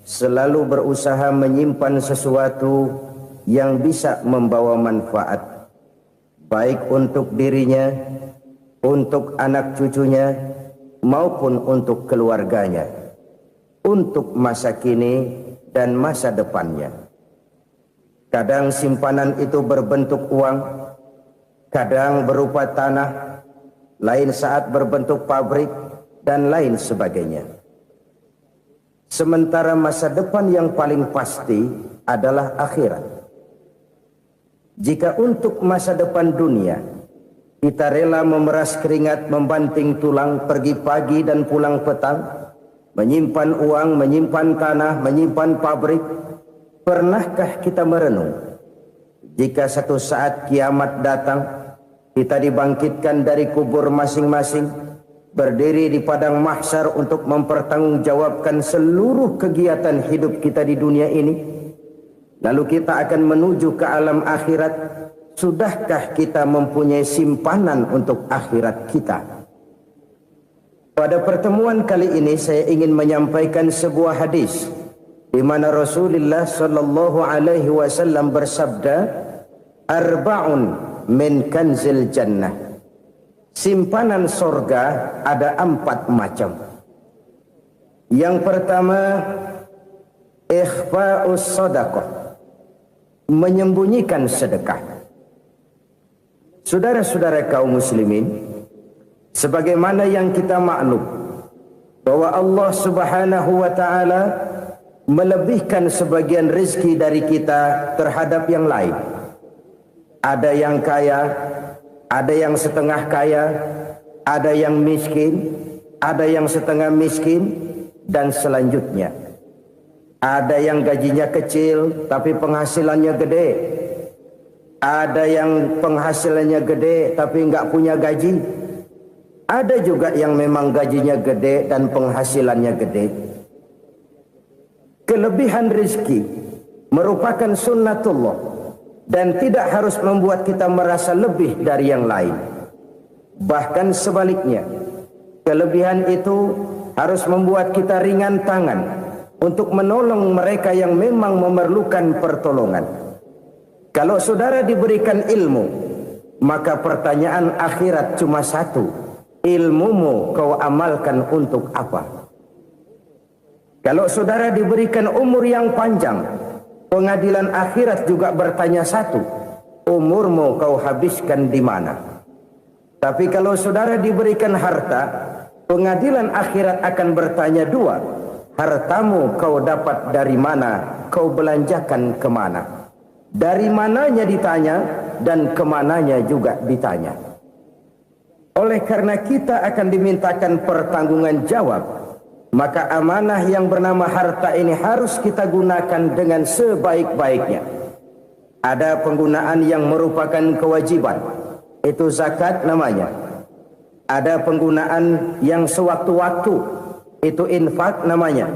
selalu berusaha menyimpan sesuatu yang bisa membawa manfaat, baik untuk dirinya, untuk anak cucunya, maupun untuk keluarganya, untuk masa kini dan masa depannya. Kadang simpanan itu berbentuk uang, kadang berupa tanah, lain saat berbentuk pabrik, dan lain sebagainya. Sementara masa depan yang paling pasti adalah akhirat. Jika untuk masa depan dunia kita rela memeras keringat, membanting tulang, pergi pagi dan pulang petang, menyimpan uang, menyimpan tanah, menyimpan pabrik, pernahkah kita merenung jika satu saat kiamat datang, kita dibangkitkan dari kubur masing-masing, berdiri di padang mahsyar untuk mempertanggungjawabkan seluruh kegiatan hidup kita di dunia ini, lalu kita akan menuju ke alam akhirat. Sudahkah kita mempunyai simpanan untuk akhirat kita? Pada pertemuan kali ini saya ingin menyampaikan sebuah hadis di mana Rasulullah sallallahu alaihi wasallam bersabda, arba'un min kanzil jannah. Simpanan sorga ada 4 macam. Yang pertama, ikhfa'us sadaqah, menyembunyikan sedekah. Saudara-saudara kaum muslimin, sebagaimana yang kita maklum bahwa Allah Subhanahu wa taala melebihkan sebagian rezeki dari kita terhadap yang lain. Ada yang kaya, ada yang setengah kaya, ada yang miskin, ada yang setengah miskin, dan selanjutnya. Ada yang gajinya kecil tapi penghasilannya gede. Ada yang penghasilannya gede tapi nggak punya gaji. Ada juga yang memang gajinya gede dan penghasilannya gede. Kelebihan rezeki merupakan sunnatullah dan tidak harus membuat kita merasa lebih dari yang lain. Bahkan sebaliknya, kelebihan itu harus membuat kita ringan tangan untuk menolong mereka yang memang memerlukan pertolongan. Kalau saudara diberikan ilmu, maka pertanyaan akhirat cuma satu, ilmumu kau amalkan untuk apa? Kalau saudara diberikan umur yang panjang, pengadilan akhirat juga bertanya satu, umurmu kau habiskan di mana? Tapi kalau saudara diberikan harta, pengadilan akhirat akan bertanya 2, hartamu kau dapat dari mana, kau belanjakan kemana? Dari mananya ditanya dan kemananya juga ditanya. Oleh karena kita akan dimintakan pertanggungan jawab, maka amanah yang bernama harta ini harus kita gunakan dengan sebaik-baiknya. Ada penggunaan yang merupakan kewajiban, itu zakat namanya. Ada penggunaan yang sewaktu-waktu, itu infak namanya.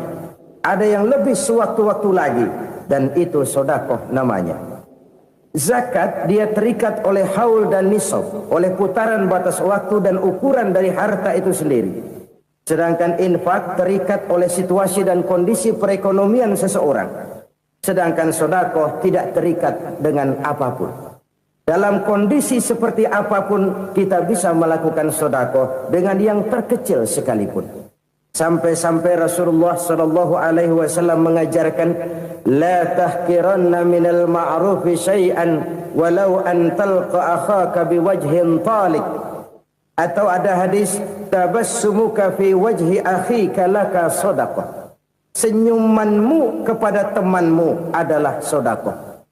Ada yang lebih sewaktu-waktu lagi, dan itu sedekah namanya. Zakat dia terikat oleh haul dan nisab, oleh putaran batas waktu dan ukuran dari harta itu sendiri. Sedangkan infak terikat oleh situasi dan kondisi perekonomian seseorang. Sedangkan sedekah tidak terikat dengan apapun. Dalam kondisi seperti apapun kita bisa melakukan sedekah dengan yang terkecil sekalipun. Sampai-sampai Rasulullah sallallahu alaihi wasallam mengajarkan, la tahqiranna minal ma'rufi syai'an walau an talqa akhaka biwajhin talik. Atau ada hadis, tabassumuka fi wajhi akhika laka shadaqah. Senyumanmu kepada temanmu adalah sedekah.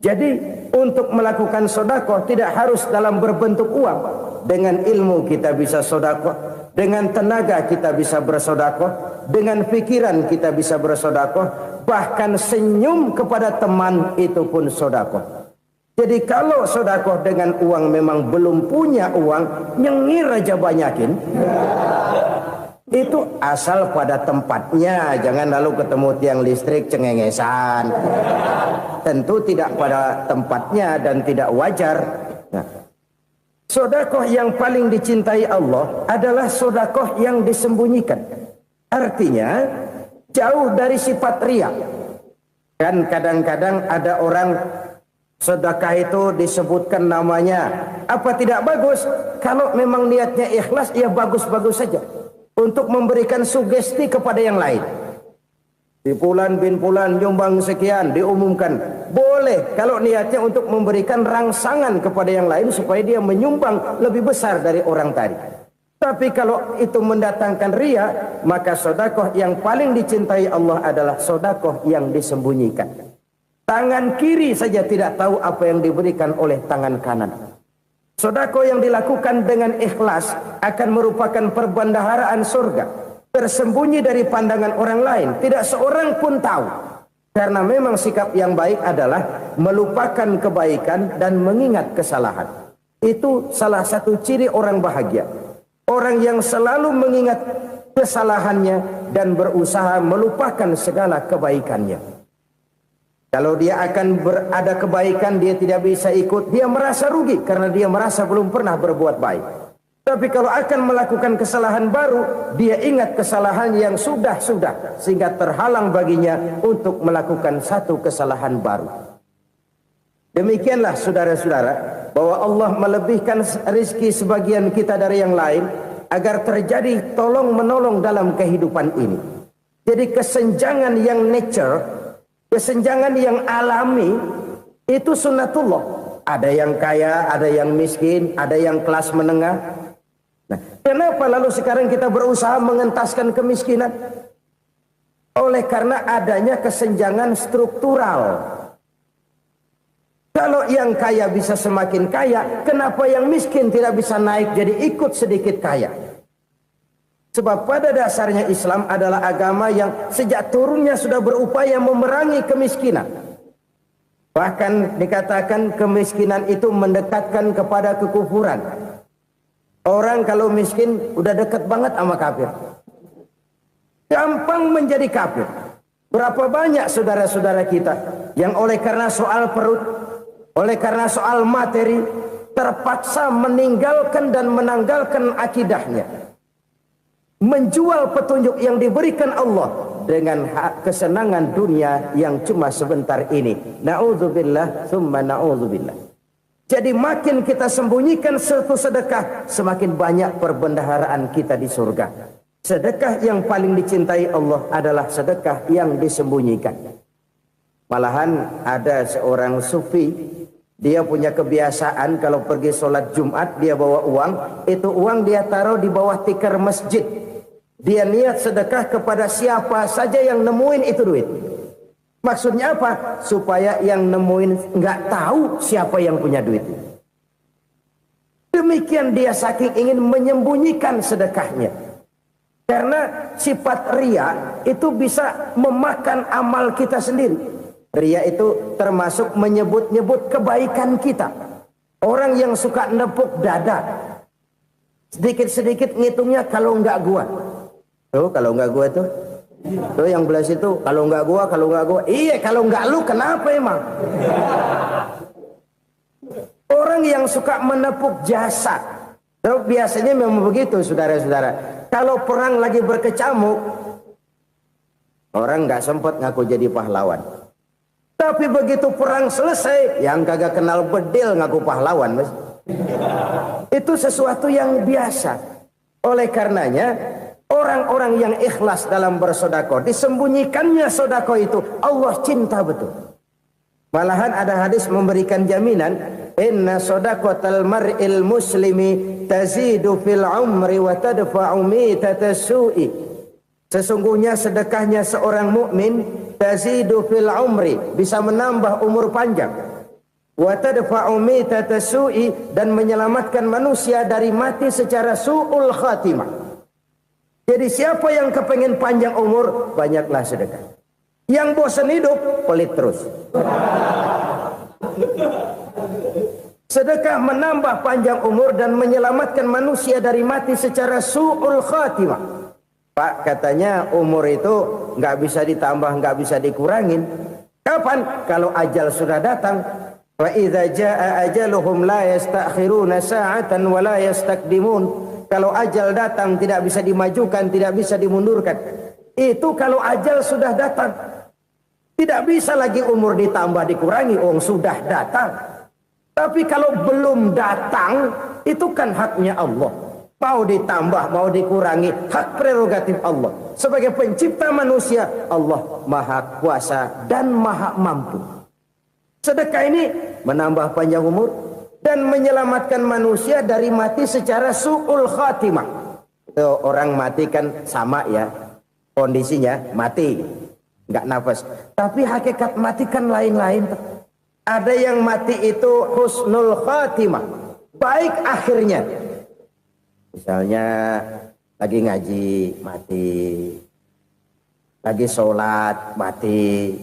Jadi untuk melakukan sedekah tidak harus dalam berbentuk uang. Dengan ilmu kita bisa sedekah, dengan tenaga kita bisa bersedekah, dengan pikiran kita bisa bersedekah, bahkan senyum kepada teman itu pun sedekah. Jadi kalau sedekah dengan uang memang belum punya uang, nyengir aja banyakin. Itu asal pada tempatnya, jangan lalu ketemu tiang listrik cengengesan. Tentu tidak pada tempatnya dan tidak wajar. Nah, sedekah yang paling dicintai Allah adalah sedekah yang disembunyikan. Artinya, jauh dari sifat riya. Kan kadang-kadang ada orang sedekah itu disebutkan namanya, apa tidak bagus? Kalau memang niatnya ikhlas, ya bagus-bagus saja. Untuk memberikan sugesti kepada yang lain. Di Fulan bin Fulan nyumbang sekian, diumumkan. Boleh kalau niatnya untuk memberikan rangsangan kepada yang lain supaya dia menyumbang lebih besar dari orang tadi. Tapi kalau itu mendatangkan riya, maka sedekah yang paling dicintai Allah adalah sedekah yang disembunyikan. Tangan kiri saja tidak tahu apa yang diberikan oleh tangan kanan. Sedekah yang dilakukan dengan ikhlas akan merupakan perbendaharaan surga, tersembunyi dari pandangan orang lain, tidak seorang pun tahu. Karena memang sikap yang baik adalah melupakan kebaikan dan mengingat kesalahan. Itu salah satu ciri orang bahagia. Orang yang selalu mengingat kesalahannya dan berusaha melupakan segala kebaikannya. Kalau dia akan berada kebaikan, dia tidak bisa ikut, dia merasa rugi karena dia merasa belum pernah berbuat baik. Tapi kalau akan melakukan kesalahan baru, dia ingat kesalahan yang sudah-sudah, sehingga terhalang baginya untuk melakukan satu kesalahan baru. Demikianlah saudara-saudara, bahwa Allah melebihkan rizki sebagian kita dari yang lain, agar terjadi tolong menolong dalam kehidupan ini. Jadi kesenjangan yang nature, kesenjangan yang alami, itu sunnatullah. Ada yang kaya, ada yang miskin, ada yang kelas menengah. Nah, kenapa lalu sekarang kita berusaha mengentaskan kemiskinan? Oleh karena adanya kesenjangan struktural. Kalau yang kaya bisa semakin kaya, kenapa yang miskin tidak bisa naik jadi ikut sedikit kaya? Sebab pada dasarnya Islam adalah agama yang sejak turunnya sudah berupaya memerangi kemiskinan. Bahkan dikatakan kemiskinan itu mendekatkan kepada kekufuran. Orang kalau miskin udah dekat banget sama kafir. Gampang menjadi kafir. Berapa banyak saudara-saudara kita yang oleh karena soal perut, oleh karena soal materi, terpaksa meninggalkan dan menanggalkan akidahnya. Menjual petunjuk yang diberikan Allah dengan kesenangan dunia yang cuma sebentar ini. Na'udzubillah, thumma na'udzubillah. Jadi makin kita sembunyikan satu sedekah, semakin banyak perbendaharaan kita di surga. Sedekah yang paling dicintai Allah adalah sedekah yang disembunyikan. Malahan ada seorang sufi, dia punya kebiasaan kalau pergi sholat Jumat dia bawa uang, itu uang dia taruh di bawah tikar masjid. Dia niat sedekah kepada siapa saja yang nemuin itu duit. Maksudnya apa? Supaya yang nemuin nggak tahu siapa yang punya duit. Demikian dia saking ingin menyembunyikan sedekahnya. Karena sifat riya itu bisa memakan amal kita sendiri. Riya itu termasuk menyebut-nyebut kebaikan kita. Orang yang suka nepuk dada, sedikit-sedikit ngitungnya kalau nggak gua. Tuh kalau nggak gua tuh yang belas itu kalau nggak gua, kalau nggak gua. Iya kalau nggak lu kenapa emang? Orang yang suka menepuk jasa, tuh biasanya memang begitu saudara-saudara. Kalau perang lagi berkecamuk, orang nggak sempat ngaku jadi pahlawan. Tapi begitu perang selesai, yang kagak kenal bedil ngaku pahlawan, mas. Itu sesuatu yang biasa. Oleh karenanya, orang-orang yang ikhlas dalam bersedekah, disembunyikannya sedekah itu, Allah cinta betul. Malahan ada hadis memberikan jaminan, inna shadaqatal mar'il muslimi tazidu fil umri wa tadfa'u mitatas su'i. Sesungguhnya sedekahnya seorang mukmin tazidu fil umri, bisa menambah umur panjang. Wa tadfa'u mitatas su'i, dan menyelamatkan manusia dari mati secara su'ul khatimah. Jadi siapa yang kepengen panjang umur, banyaklah sedekah. Yang bosan hidup, pelit terus. Sedekah menambah panjang umur dan menyelamatkan manusia dari mati secara su'ul khatimah. Pak, katanya umur itu nggak bisa ditambah, nggak bisa dikurangin. Kapan? Kalau ajal sudah datang. Wa idza jaa ajaluhum la yastakhiruna sa'atan wa la yastaqdimun. Kalau ajal datang tidak bisa dimajukan, tidak bisa dimundurkan. Itu kalau ajal sudah datang. Tidak bisa lagi umur ditambah dikurangi, sudah datang. Tapi kalau belum datang, itu kan haknya Allah. Mau ditambah, mau dikurangi, hak prerogatif Allah. Sebagai pencipta manusia, Allah maha kuasa dan maha mampu. Sedekah ini menambah panjang umur dan menyelamatkan manusia dari mati secara su'ul khatimah. Orang mati kan sama ya, kondisinya mati, nggak nafas. Tapi hakikat mati kan lain-lain. Ada yang mati itu husnul khatimah, baik akhirnya. Misalnya lagi ngaji mati, lagi sholat mati,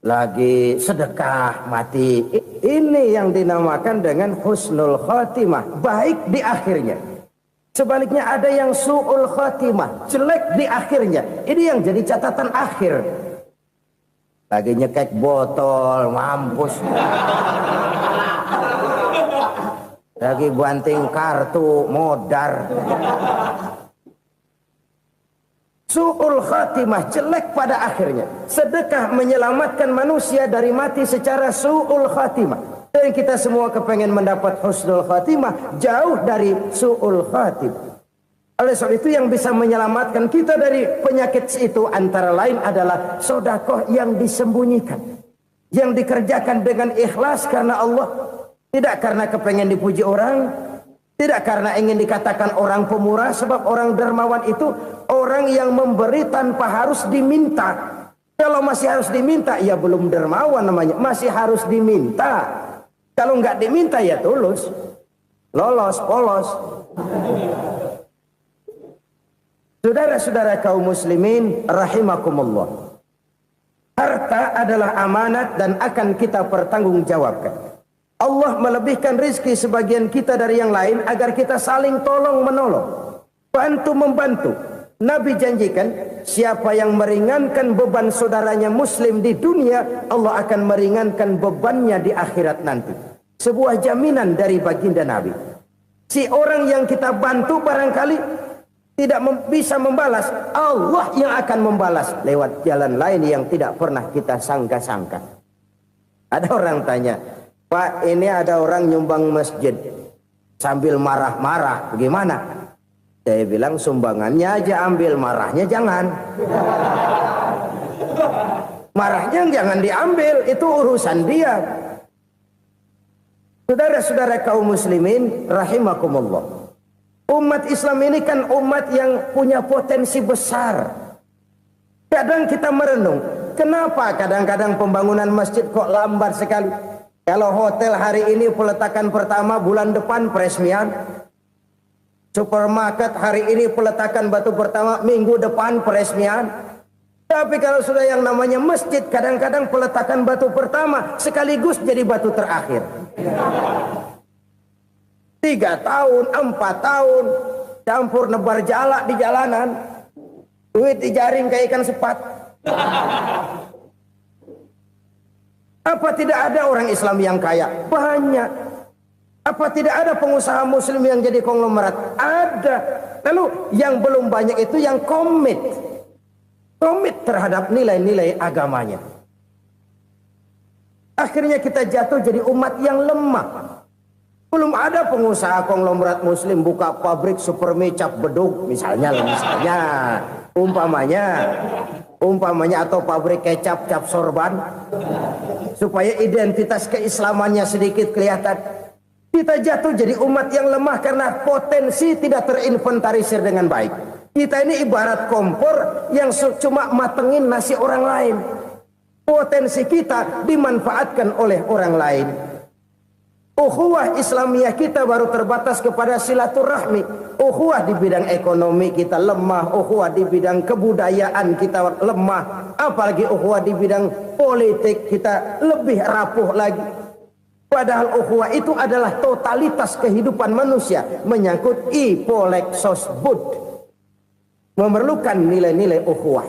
lagi sedekah mati. Ini yang dinamakan dengan husnul khatimah, baik di akhirnya. Sebaliknya ada yang su'ul khatimah, jelek di akhirnya. Ini yang jadi catatan akhir. Lagi nyekek botol, mampus. Lagi banting kartu, modar. Su'ul khatimah, jelek pada akhirnya. Sedekah menyelamatkan manusia dari mati secara su'ul khatimah. Dan kita semua kepengen mendapat husnul khatimah, jauh dari su'ul khatimah. Oleh sebab itu yang bisa menyelamatkan kita dari penyakit itu antara lain adalah sedekah yang disembunyikan, yang dikerjakan dengan ikhlas karena Allah. Tidak karena kepengen dipuji orang, tidak karena ingin dikatakan orang pemurah, sebab orang dermawan itu orang yang memberi tanpa harus diminta. Kalau masih harus diminta, ya belum dermawan namanya, masih harus diminta. Kalau nggak diminta ya tulus, lolos, polos. Saudara-saudara kaum muslimin rahimakumullah. Harta adalah amanat dan akan kita pertanggungjawabkan. Allah melebihkan rizki sebagian kita dari yang lain agar kita saling tolong menolong, bantu membantu. Nabi janjikan siapa yang meringankan beban saudaranya muslim di dunia, Allah akan meringankan bebannya di akhirat nanti. Sebuah jaminan dari baginda Nabi. Si orang yang kita bantu barangkali tidak bisa membalas, Allah yang akan membalas lewat jalan lain yang tidak pernah kita sangka-sangka. Ada orang tanya, Pak, ini ada orang nyumbang masjid sambil marah-marah, bagaimana? Saya bilang sumbangannya aja ambil, marahnya jangan. Marahnya jangan diambil, itu urusan dia. Saudara-saudara kaum muslimin rahimakumullah. Umat Islam ini kan umat yang punya potensi besar. Kadang kita merenung, kenapa kadang-kadang pembangunan masjid kok lambat sekali? Kalau hotel hari ini peletakan pertama, bulan depan peresmian. Supermarket hari ini peletakan batu pertama, minggu depan peresmian. Tapi kalau sudah yang namanya masjid, kadang-kadang peletakan batu pertama sekaligus jadi batu terakhir. 3 tahun, 4 tahun, campur nebar jalak di jalanan, duit dijaring kayak ikan sepat. Apa tidak ada orang Islam yang kaya? Banyak. Apa tidak ada pengusaha muslim yang jadi konglomerat? Ada. Lalu yang belum banyak itu yang komit terhadap nilai-nilai agamanya. Akhirnya kita jatuh jadi umat yang lemah. Belum ada pengusaha konglomerat muslim buka pabrik supermi cap bedug misalnya umpamanya atau pabrik kecap cap sorban supaya identitas keislamannya sedikit kelihatan. Kita jatuh jadi umat yang lemah karena potensi tidak terinventarisir dengan baik. Kita ini ibarat kompor yang cuma matengin nasi orang lain. Potensi kita dimanfaatkan oleh orang lain. Ukhuwah Islamiyah kita baru terbatas kepada silaturahmi. Ukhuwah di bidang ekonomi kita lemah, ukhuwah di bidang kebudayaan kita lemah, apalagi ukhuwah di bidang politik kita lebih rapuh lagi. Padahal ukhuwah itu adalah totalitas kehidupan manusia, menyangkut ipolek sosbud, memerlukan nilai-nilai ukhuwah.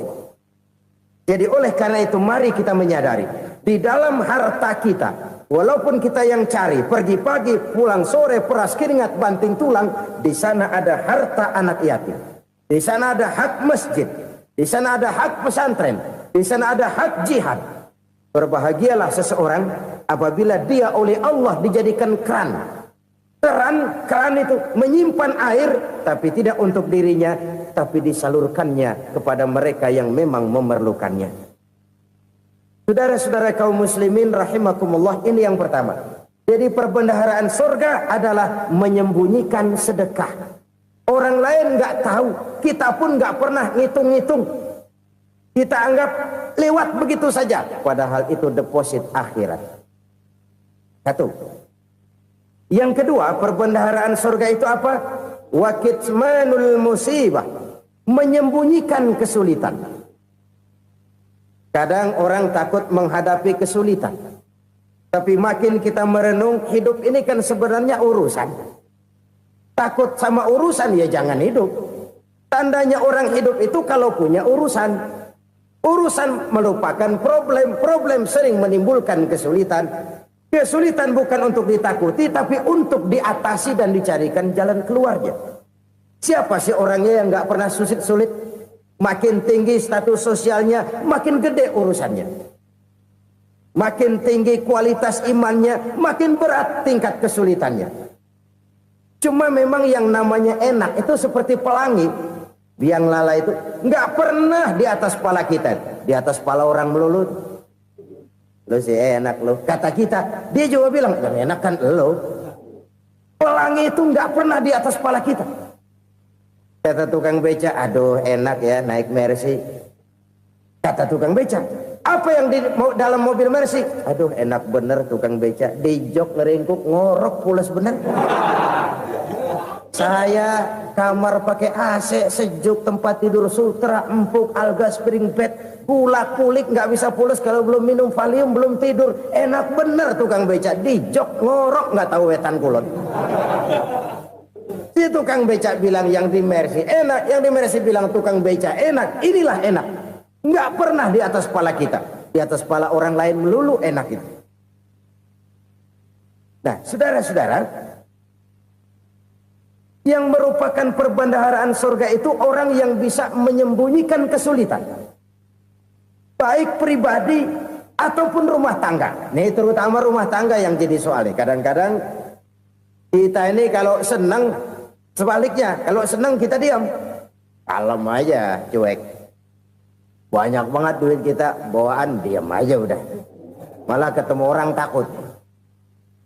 Jadi oleh karena itu mari kita menyadari di dalam harta kita, walaupun kita yang cari, pergi pagi, pulang sore, peras keringat, banting tulang, di sana ada harta anak yatim. Di sana ada hak masjid. Di sana ada hak pesantren, di sana ada hak jihad. Berbahagialah seseorang apabila dia oleh Allah dijadikan keran. Keran itu menyimpan air, tapi tidak untuk dirinya, tapi disalurkannya kepada mereka yang memang memerlukannya. Saudara-saudara kaum muslimin rahimakumullah, ini yang pertama. Jadi perbendaharaan surga adalah menyembunyikan sedekah. Orang lain nggak tahu, kita pun nggak pernah ngitung-ngitung. Kita anggap lewat begitu saja, padahal itu deposit akhirat. Satu. Yang kedua, perbendaharaan surga itu apa? Wa kitmanul musibah, menyembunyikan kesulitan. Kadang orang takut menghadapi kesulitan. Tapi makin kita merenung, hidup ini kan sebenarnya urusan. Takut sama urusan, ya jangan hidup. Tandanya orang hidup itu kalau punya urusan. Urusan melupakan problem. Problem sering menimbulkan kesulitan. Kesulitan bukan untuk ditakuti, tapi untuk diatasi dan dicarikan jalan keluarnya. Siapa sih orangnya yang nggak pernah sulit-sulit? Makin tinggi status sosialnya, makin gede urusannya. Makin tinggi kualitas imannya, makin berat tingkat kesulitannya. Cuma memang yang namanya enak itu seperti pelangi. Biang lala itu nggak pernah di atas kepala kita, di atas kepala orang melulu. Lu sih enak lu, kata kita. Dia juga bilang, yang enak kan lu. Pelangi itu nggak pernah di atas kepala kita. Kata tukang beca, aduh enak ya naik Mercy. Kata tukang beca, apa yang di dalam mobil Mercy? Aduh enak bener tukang beca, di jok ngeringkuk ngorok pulas bener. Saya kamar pakai AC sejuk, tempat tidur sutra empuk, alga spring bed, gula kulik nggak bisa pulas kalau belum minum Valium, belum tidur. Enak bener tukang beca, di jok ngorok nggak tahu wetan kulon. Si tukang beca bilang yang di Mercy enak, yang di Mercy bilang tukang beca enak. Inilah enak. Nggak pernah di atas kepala kita, di atas kepala orang lain melulu enak itu. Nah, saudara-saudara, yang merupakan perbendaharaan surga itu orang yang bisa menyembunyikan kesulitan, baik pribadi ataupun rumah tangga. Nih terutama rumah tangga yang jadi soalnya. Kadang-kadang kita ini kalau senang, sebaliknya kalau senang kita diam, kalem aja, cuek. Banyak banget duit kita, bawaan diam aja udah. Malah ketemu orang takut.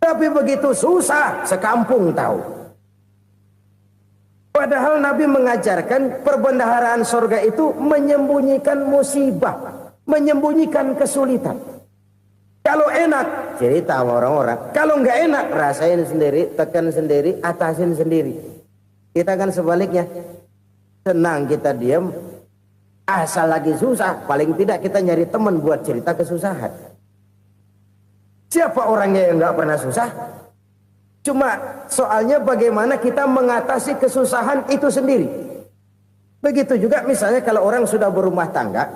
Tapi begitu susah, sekampung tahu. Padahal Nabi mengajarkan perbendaharaan surga itu menyembunyikan musibah, menyembunyikan kesulitan. Kalau enak, cerita sama orang-orang. Kalau nggak enak, rasain sendiri, tekan sendiri, atasin sendiri. Kita kan sebaliknya. Senang kita diam. Asal lagi susah, paling tidak kita nyari teman buat cerita kesusahan. Siapa orangnya yang nggak pernah susah? Cuma soalnya bagaimana kita mengatasi kesusahan itu sendiri. Begitu juga misalnya kalau orang sudah berumah tangga,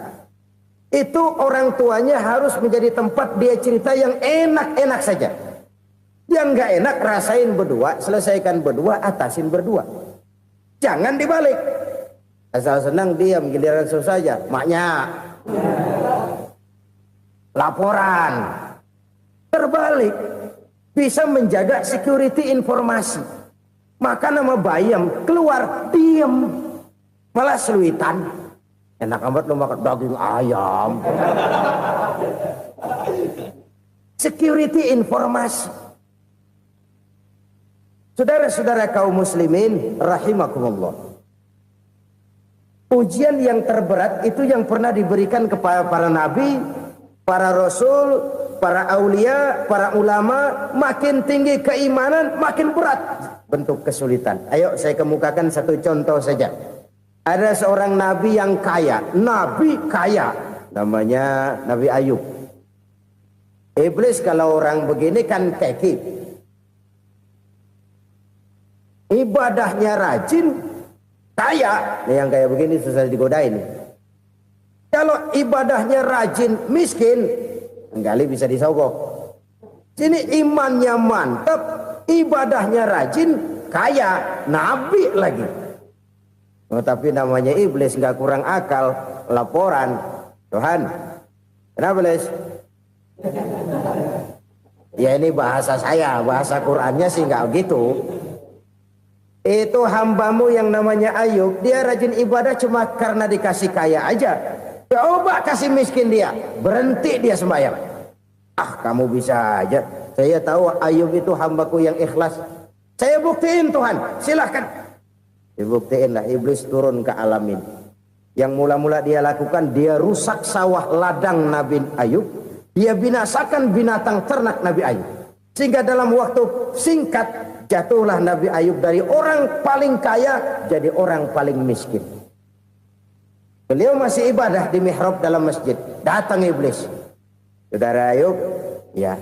itu orang tuanya harus menjadi tempat dia cerita yang enak-enak saja. Yang nggak enak rasain berdua, selesaikan berdua, atasin berdua. Jangan dibalik. Asal senang diam, giliran susah saja. Maknya laporan. Terbalik, bisa menjaga security informasi. Maka nama bayam keluar diam, malah seluitan. Enak amat lu makan daging ayam. Security informasi. Saudara-saudara kaum muslimin rahimakumullah. Ujian yang terberat itu yang pernah diberikan kepada para nabi, para rasul, para aulia, para ulama. Makin tinggi keimanan, makin berat bentuk kesulitan. Ayo saya kemukakan satu contoh saja. Ada seorang nabi yang kaya, nabi kaya, namanya Nabi Ayub. Iblis kalau orang begini kan keki, ibadahnya rajin, kaya. Nih yang kayak begini susah digodain. Kalau ibadahnya rajin, miskin, kali bisa disogok. Sini imannya mantap, ibadahnya rajin, kaya, nabi lagi. Oh, tapi namanya iblis nggak kurang akal. Laporan, Tuhan, kenapa Les? Ya ini bahasa saya, bahasa Qurannya sih nggak gitu. Itu hambamu yang namanya Ayub, dia rajin ibadah cuma karena dikasih kaya aja. Coba kasih miskin dia, berhenti dia sembahyang. Ah, kamu bisa aja. Saya tahu Ayub itu hambaku yang ikhlas. Saya buktiin Tuhan, silahkan. Dibuktiinlah, iblis turun ke alam ini. Yang mula-mula dia lakukan, dia rusak sawah ladang Nabi Ayub. Dia binasakan binatang ternak Nabi Ayub. Sehingga dalam waktu singkat, jatuhlah Nabi Ayub dari orang paling kaya jadi orang paling miskin. Beliau masih ibadah di mihrab dalam masjid. Datang iblis. Saudara Ayub, ya,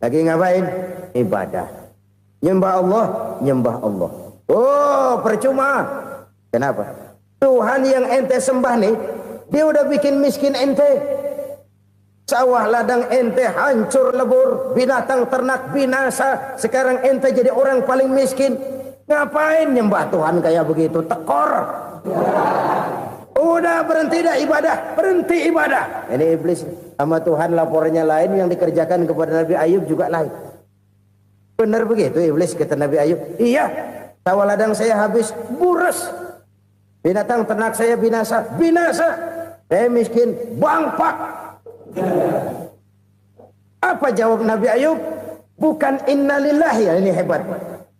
lagi ngapain? Ibadah. Nyembah Allah, nyembah Allah. Oh, percuma. Kenapa? Tuhan yang ente sembah nih, dia udah bikin miskin ente. Sawah ladang ente hancur lebur, binatang ternak binasa. Sekarang ente jadi orang paling miskin. Ngapain nyembah Tuhan kayak begitu? Tekor. Udah berhenti dah ibadah, berhenti ibadah. Ini iblis sama Tuhan laporannya lain, yang dikerjakan kepada Nabi Ayub juga lain. Benar begitu iblis kata Nabi Ayub? Iya. Sawah ladang saya habis, buras. Binatang ternak saya binasa, binasa. Saya miskin, bangpak. Apa jawab Nabi Ayub? Bukan innalillahi, ya ini hebat.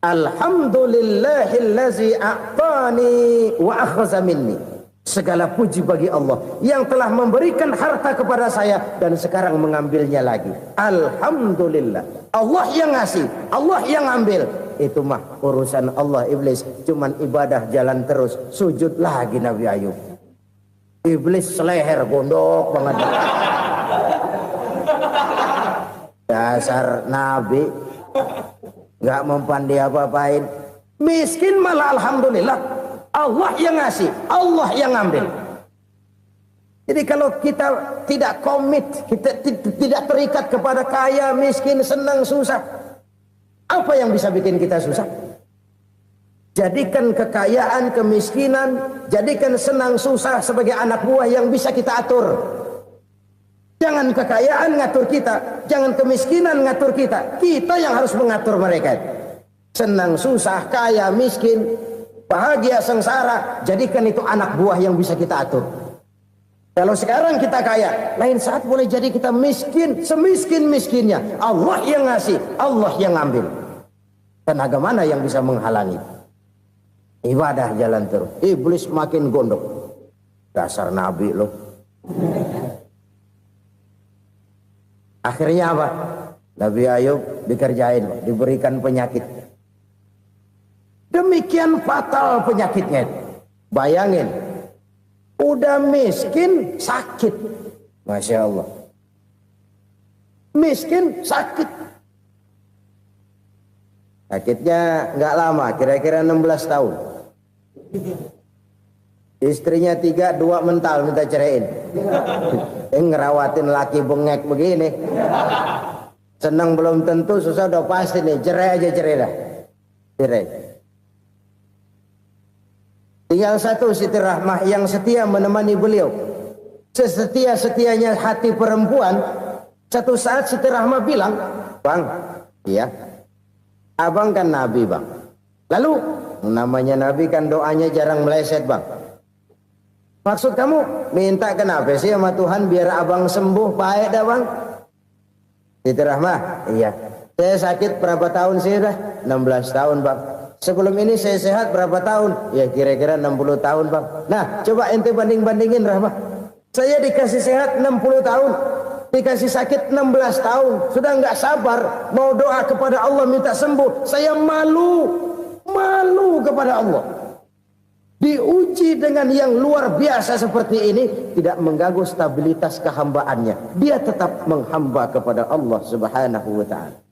Alhamdulillahillazi a'tani wa akhza minni. Segala puji bagi Allah yang telah memberikan harta kepada saya dan sekarang mengambilnya lagi. Alhamdulillah. Allah yang ngasih, Allah yang ambil. Itu mah urusan Allah. Iblis cuman ibadah jalan terus, sujud lagi Nabi Ayub. Iblis seleher gondok banget. Dasar Nabi nggak mempan dia apa-apain. Miskin malah alhamdulillah. Allah yang ngasih, Allah yang ngambil. Jadi kalau kita tidak komit, kita tidak terikat kepada kaya, miskin, senang, susah, apa yang bisa bikin kita susah? Jadikan kekayaan, kemiskinan, jadikan senang, susah sebagai anak buah yang bisa kita atur. Jangan kekayaan ngatur kita, jangan kemiskinan ngatur kita. Kita yang harus mengatur mereka. Senang, susah, kaya, miskin, bahagia, sengsara, jadikan itu anak buah yang bisa kita atur. Kalau sekarang kita kaya, lain saat boleh jadi kita miskin, semiskin-miskinnya. Allah yang ngasih, Allah yang ngambil. Tenaga mana yang bisa menghalangi? Ibadah jalan terus. Iblis makin gondok. Dasar Nabi loh. Akhirnya apa? Nabi Ayub dikerjain, diberikan penyakit. Demikian fatal penyakitnya. Bayangin, udah miskin sakit. Masya Allah. Miskin sakit. Sakitnya nggak lama, kira-kira 16 tahun. Istrinya 3, 2 mental minta ceraiin. Ngerawatin laki bengek begini. Senang belum tentu, susah udah pasti nih. Cerai aja, cerai dah. Cerai. Tinggal satu Siti Rahmah yang setia menemani beliau. Sesetia-setianya hati perempuan. Satu saat Siti Rahmah bilang, "Bang, iya, abang kan Nabi bang. Lalu namanya Nabi kan doanya jarang meleset bang. Maksud kamu minta kenapa sih sama Tuhan biar abang sembuh baik dah bang?" Siti Rahmah, iya. Saya sakit berapa tahun sih dah? 16 tahun bang. Sebelum ini saya sehat berapa tahun? Ya kira-kira 60 tahun bang. Nah coba ente banding-bandingin Rahmah. Saya dikasih sehat 60 tahun. Dikasih sakit 16 tahun. Sudah nggak sabar. Mau doa kepada Allah minta sembuh. Saya malu. Malu kepada Allah. Diuji dengan yang luar biasa seperti ini. Tidak mengganggu stabilitas kehambaannya. Dia tetap menghamba kepada Allah subhanahu wa ta'ala.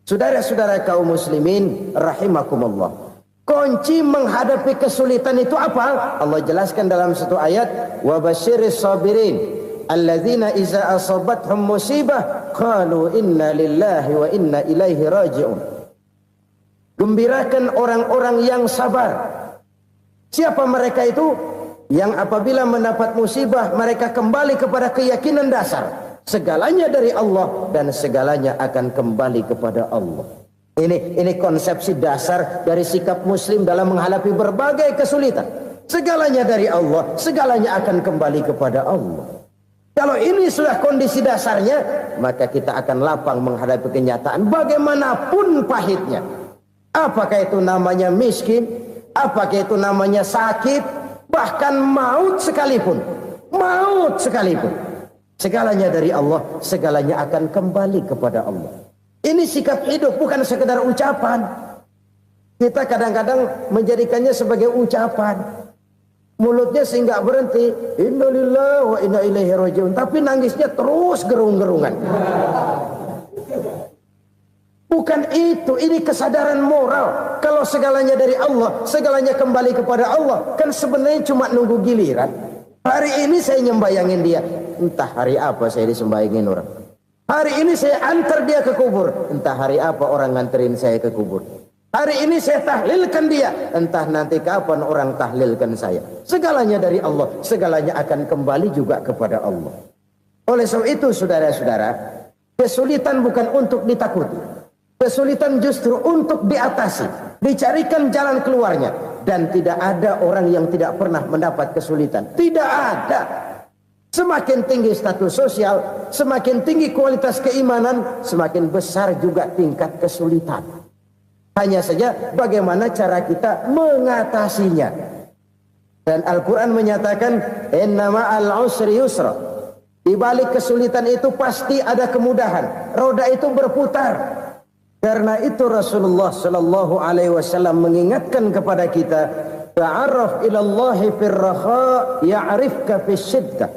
Saudara-saudara kaum muslimin rahimakumullah. Kunci menghadapi kesulitan itu apa? Allah jelaskan dalam satu ayat, wa basyiris sabirin alladzina iza asabathum musibah qalu inna lillahi wa inna ilaihi raji'un. Gembirakan orang-orang yang sabar Siapa mereka itu? Yang apabila mendapat musibah mereka kembali kepada keyakinan dasar, segalanya dari Allah dan segalanya akan kembali kepada Allah. Ini konsepsi dasar dari sikap muslim dalam menghadapi berbagai kesulitan. Segalanya dari Allah, segalanya akan kembali kepada Allah. Kalau ini sudah kondisi dasarnya, maka kita akan lapang menghadapi kenyataan bagaimanapun pahitnya. Apakah itu namanya miskin, apakah itu namanya sakit, bahkan maut sekalipun. Maut sekalipun. Segalanya dari Allah, segalanya akan kembali kepada Allah. Ini sikap hidup, bukan sekedar ucapan. Kita kadang-kadang menjadikannya sebagai ucapan. Mulutnya sehingga berhenti, innalillahi wa inna ilaihi rajiun, tapi nangisnya terus gerung-gerungan. Bukan itu, ini kesadaran moral. Kalau segalanya dari Allah, segalanya kembali kepada Allah, kan sebenarnya cuma nunggu giliran. Hari ini saya nyembayangin dia, entah hari apa saya disembayangin orang. Hari ini saya antar dia ke kubur, entah hari apa orang nganterin saya ke kubur. Hari ini saya tahlilkan dia, entah nanti kapan orang tahlilkan saya. Segalanya dari Allah, segalanya akan kembali juga kepada Allah. Oleh sebab itu saudara-saudara, kesulitan bukan untuk ditakuti. Kesulitan justru untuk diatasi, dicarikan jalan keluarnya. Dan tidak ada orang yang tidak pernah mendapat kesulitan. Tidak ada. Semakin tinggi status sosial, semakin tinggi kualitas keimanan, semakin besar juga tingkat kesulitan. Hanya saja bagaimana cara kita mengatasinya. Dan Al-Quran menyatakan, innama al-usri yusra. Di balik kesulitan itu pasti ada kemudahan. Roda itu berputar. Karena itu Rasulullah Sallallahu Alaihi Wasallam mengingatkan kepada kita, ta'arraf ilallahi firraha ya'rifka fisyiddah.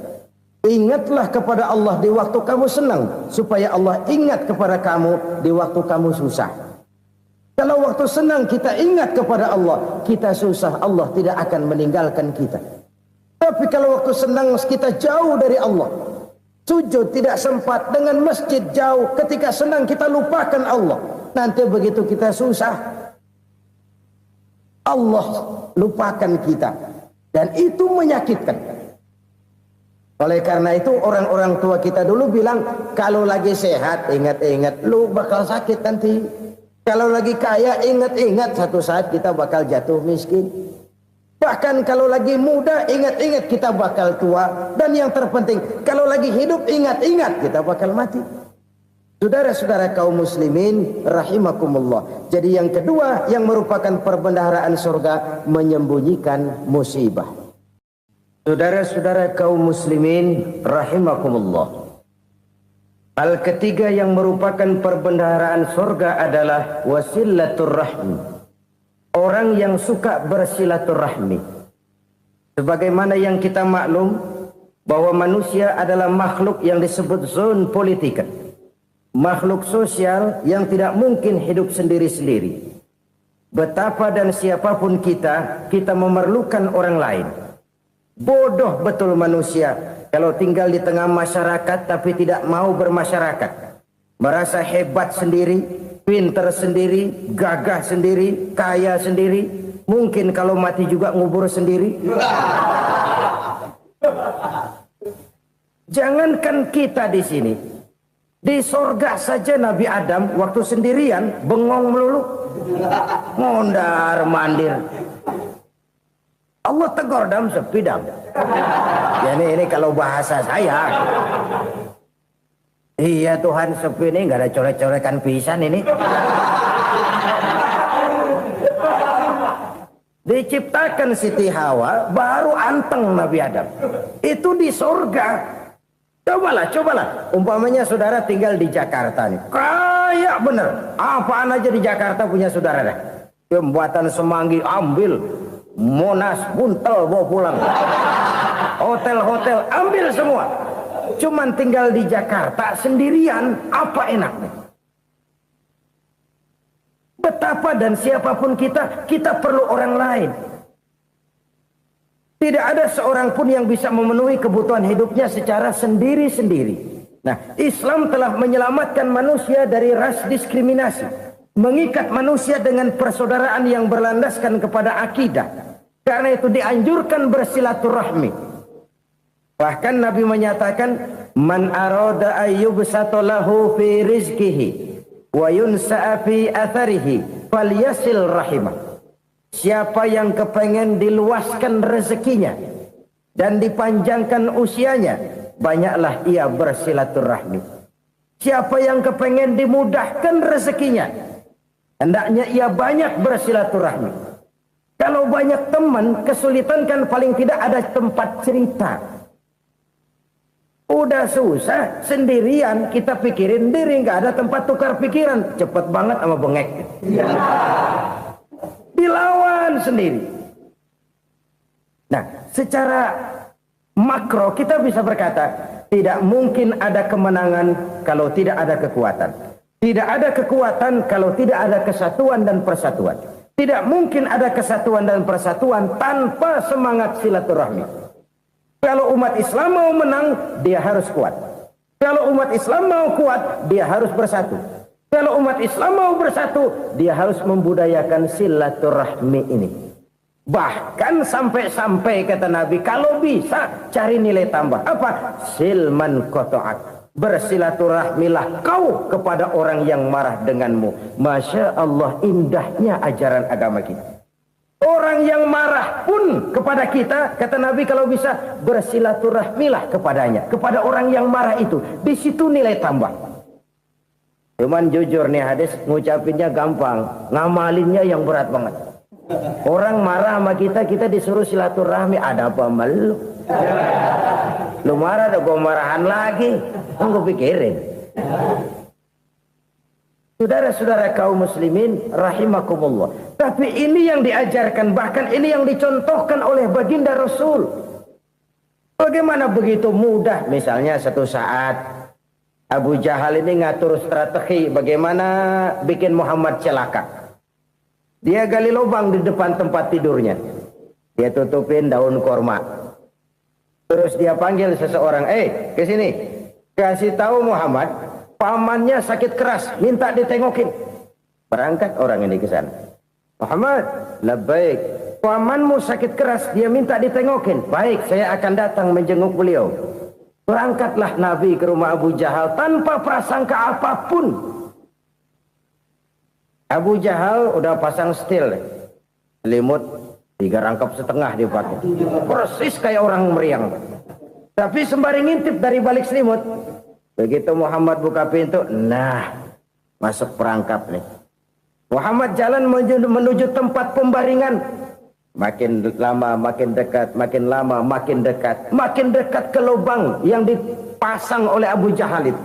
Ingatlah kepada Allah di waktu kamu senang, supaya Allah ingat kepada kamu di waktu kamu susah. Kalau waktu senang kita ingat kepada Allah, kita susah, Allah tidak akan meninggalkan kita. Tapi kalau waktu senang kita jauh dari Allah, sujud tidak sempat, dengan masjid jauh, ketika senang kita lupakan Allah. Nanti begitu kita susah, Allah lupakan kita. Dan itu menyakitkan. Oleh karena itu orang-orang tua kita dulu bilang, kalau lagi sehat ingat-ingat lu bakal sakit nanti. Kalau lagi kaya ingat-ingat satu saat kita bakal jatuh miskin. Bahkan kalau lagi muda ingat-ingat kita bakal tua. Dan yang terpenting kalau lagi hidup ingat-ingat kita bakal mati. Saudara-saudara kaum muslimin rahimakumullah. Jadi yang kedua yang merupakan perbendaharaan surga, menyembunyikan musibah. Saudara-saudara kaum muslimin rahimakumullah. Hal ketiga yang merupakan perbendaharaan surga adalah wasilatur rahmi. Orang yang suka bersilaturahmi. Sebagaimana yang kita maklum bahwa manusia adalah makhluk yang disebut zon politika. Makhluk sosial yang tidak mungkin hidup sendiri-sendiri. Betapa dan siapapun kita memerlukan orang lain. Bodoh betul manusia kalau tinggal di tengah masyarakat tapi tidak mau bermasyarakat. Merasa hebat sendiri, pinter sendiri, gagah sendiri, kaya sendiri. Mungkin kalau mati juga ngubur sendiri. Jangankan kita di sini, di sorga saja Nabi Adam waktu sendirian bengong melulu, mondar mandir. Allah tegur dam sepi dam. Ya ini kalau bahasa saya. Iya Tuhan sepi ini nggak ada coret-coretan pisan ini. Diciptakan Siti Hawa baru anteng Nabi Adam. Itu di surga. Cobalah. Umpamanya saudara tinggal di Jakarta nih. Kaya bener. Apaan aja di Jakarta punya saudara dah. Jembatan Semanggi ambil. Monas, Buntel bawa pulang. Hotel-hotel ambil semua. Cuman tinggal di Jakarta sendirian, apa enaknya? Betapa dan siapapun kita perlu orang lain. Tidak ada seorang pun yang bisa memenuhi kebutuhan hidupnya secara sendiri-sendiri. Nah, Islam telah menyelamatkan manusia dari ras diskriminasi. Mengikat manusia dengan persaudaraan yang berlandaskan kepada akidah. Karena itu dianjurkan bersilaturahmi. Bahkan Nabi menyatakan, man arada ayyubsata lahu fi rizqihi wa yunsa'a fi atharihi falyasil rahimah. Siapa yang kepengen diluaskan rezekinya dan dipanjangkan usianya, banyaklah ia bersilaturahmi. Siapa yang kepengen dimudahkan rezekinya, hendaknya ia banyak bersilaturahmi. Kalau banyak teman, kesulitan kan paling tidak ada tempat cerita. Udah susah, sendirian kita pikirin diri, nggak ada tempat tukar pikiran. Cepet banget sama bengek. Dilawan sendiri. Nah, secara makro kita bisa berkata, tidak mungkin ada kemenangan kalau tidak ada kekuatan. Tidak ada kekuatan kalau tidak ada kesatuan dan persatuan. Tidak mungkin ada kesatuan dan persatuan tanpa semangat silaturahmi. Kalau umat Islam mau menang, dia harus kuat. Kalau umat Islam mau kuat, dia harus bersatu. Kalau umat Islam mau bersatu, dia harus membudayakan silaturahmi ini. Bahkan sampai-sampai kata Nabi, kalau bisa cari nilai tambah. Apa? Silman qata'ak. Bersilaturahmilah kau kepada orang yang marah denganmu. Masya Allah, indahnya ajaran agama kita. Orang yang marah pun kepada kita, kata Nabi, kalau bisa bersilaturahmilah kepadanya, kepada orang yang marah itu. Di situ nilai tambah. Cuman jujur nih hadis, ngucapinnya gampang, ngamalinnya yang berat banget. Orang marah sama kita, kita disuruh silaturahmi, ada apa malu? Lu marah, ada gua marahan lagi. Gue pikirin. Saudara-saudara kaum muslimin rahimakumullah. Tapi ini yang diajarkan, bahkan ini yang dicontohkan oleh baginda Rasul. Bagaimana begitu mudah, misalnya satu saat Abu Jahal ini ngatur strategi bagaimana bikin Muhammad celaka. Dia gali lubang di depan tempat tidurnya. Dia tutupin daun korma. Terus dia panggil seseorang, ke sini. Kasih tahu Muhammad, pamannya sakit keras, minta ditengokin. Berangkat orang ini ke sana. Muhammad, labbaik. Pamanmu sakit keras, dia minta ditengokin. Baik, saya akan datang menjenguk beliau. Berangkatlah Nabi ke rumah Abu Jahal tanpa prasangka apapun. Abu Jahal udah pasang setil, selimut 3 rangkap setengah dipakai. Persis kayak orang meriang. Tapi sembari ngintip dari balik selimut. Begitu Muhammad buka pintu, nah masuk perangkap nih. Muhammad jalan menuju tempat pembaringan. Makin lama makin dekat, makin lama makin dekat. Makin dekat ke lubang yang dipasang oleh Abu Jahal itu.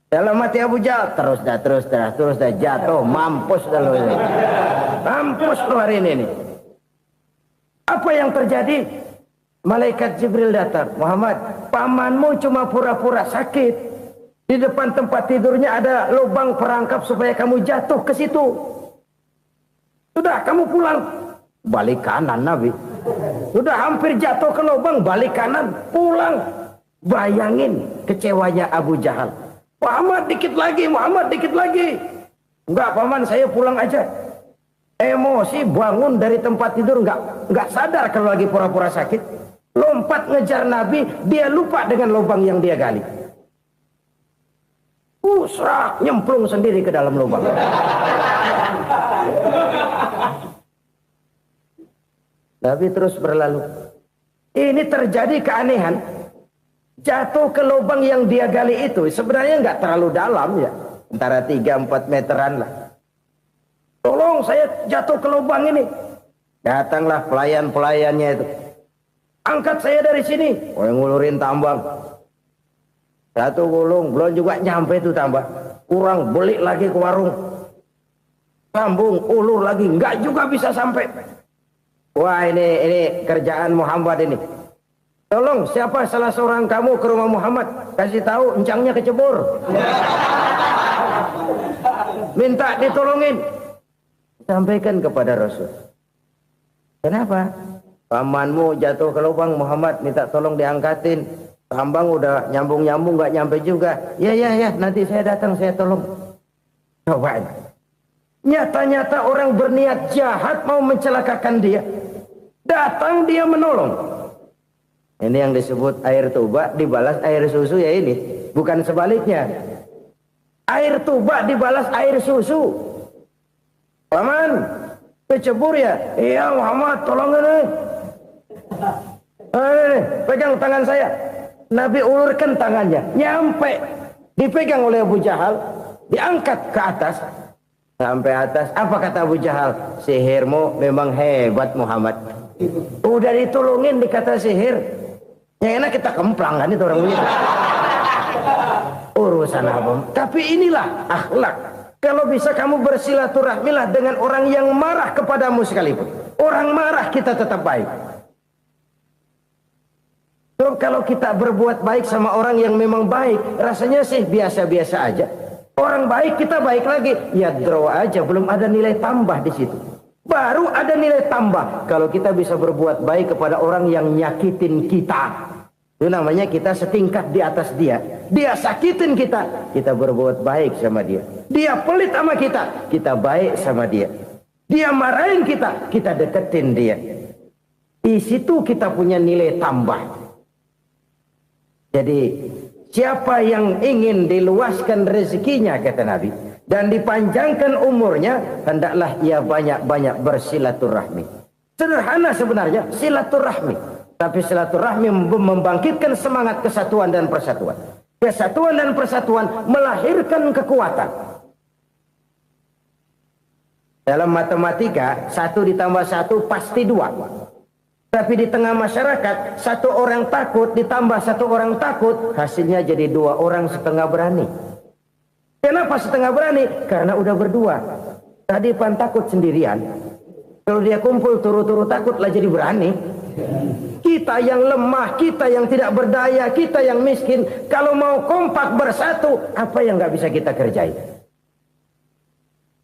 Dalam hati Abu Jahal, terus dah jatuh, mampus dah lo ini. Mampus lo hari ini nih. Apa yang terjadi? Malaikat Jibril datang. Muhammad, pamanmu cuma pura-pura sakit. Di depan tempat tidurnya ada lubang perangkap supaya kamu jatuh ke situ. Sudah, kamu pulang. Balik kanan Nabi. Sudah hampir jatuh ke lubang, balik kanan, pulang. Bayangin kecewanya Abu Jahal. Muhammad dikit lagi, Muhammad dikit lagi. Enggak paman, saya pulang aja. Emosi bangun dari tempat tidur, enggak sadar kalau lagi pura-pura sakit. Lompat ngejar Nabi, dia lupa dengan lubang yang dia gali. Serak, nyemplung sendiri ke dalam lubang. Nabi terus berlalu. Ini terjadi keanehan. Jatuh ke lubang yang dia gali itu sebenarnya nggak terlalu dalam ya, antara 3-4 meteran lah. Tolong saya jatuh ke lubang ini. Datanglah pelayan-pelayannya itu. Angkat saya dari sini. Yang ngulurin tambang. Satu gulung, belum juga nyampe itu tambang. Kurang, beli lagi ke warung. Sambung, ulur lagi, nggak juga bisa sampai. Wah ini kerjaan Muhammad ini. Tolong siapa salah seorang kamu ke rumah Muhammad, kasih tahu encangnya kecebur. Minta ditolongin. Sampaikan kepada Rasul. Kenapa? Pamanmu jatuh ke lubang, Muhammad minta tolong diangkatin. Tambang udah nyambung-nyambung nggak nyampe juga. Ya nanti saya datang saya tolong. Coba. Nyata-nyata orang berniat jahat mau mencelakakan dia. Datang dia menolong. Ini yang disebut air tuba dibalas air susu ya ini. Bukan sebaliknya. Air tuba dibalas air susu. Paman, kecebur ya? Iya Muhammad, tolong ini. Pegang tangan saya. Nabi ulurkan tangannya. Nyampe. Dipegang oleh Abu Jahal. Diangkat ke atas. Sampai atas. Apa kata Abu Jahal? Sihirmu memang hebat Muhammad. Udah ditolongin dikata sihir. Yang enak kita kemplang kan itu orang begitu. Urusan apa? Tapi inilah akhlak. Kalau bisa kamu bersilaturahmilah dengan orang yang marah kepadamu sekalipun. Orang marah kita tetap baik. So, kalau kita berbuat baik sama orang yang memang baik, rasanya sih biasa-biasa aja. Orang baik kita baik lagi, ya draw aja, belum ada nilai tambah di situ. Baru ada nilai tambah kalau kita bisa berbuat baik kepada orang yang nyakitin kita. Itu namanya kita setingkat di atas dia. Dia sakitin kita, kita berbuat baik sama dia. Dia pelit sama kita, kita baik sama dia. Dia marahin kita, kita deketin dia. Di situ kita punya nilai tambah. Jadi siapa yang ingin diluaskan rezekinya kata Nabi dan dipanjangkan umurnya, hendaklah ia banyak-banyak bersilaturahmi. Sederhana sebenarnya silaturahmi, tapi silaturahmi membangkitkan semangat kesatuan dan persatuan. Kesatuan dan persatuan melahirkan kekuatan. Dalam matematika 1 ditambah 1 pasti 2. Tapi di tengah masyarakat 1 orang takut ditambah 1 orang takut, hasilnya jadi 2 orang setengah berani. Kenapa setengah berani? Karena udah berdua. Tadi pan takut sendirian. Kalau dia kumpul turu-turu takutlah jadi berani. Kita yang lemah, kita yang tidak berdaya, kita yang miskin, kalau mau kompak bersatu, apa yang nggak bisa kita kerjain?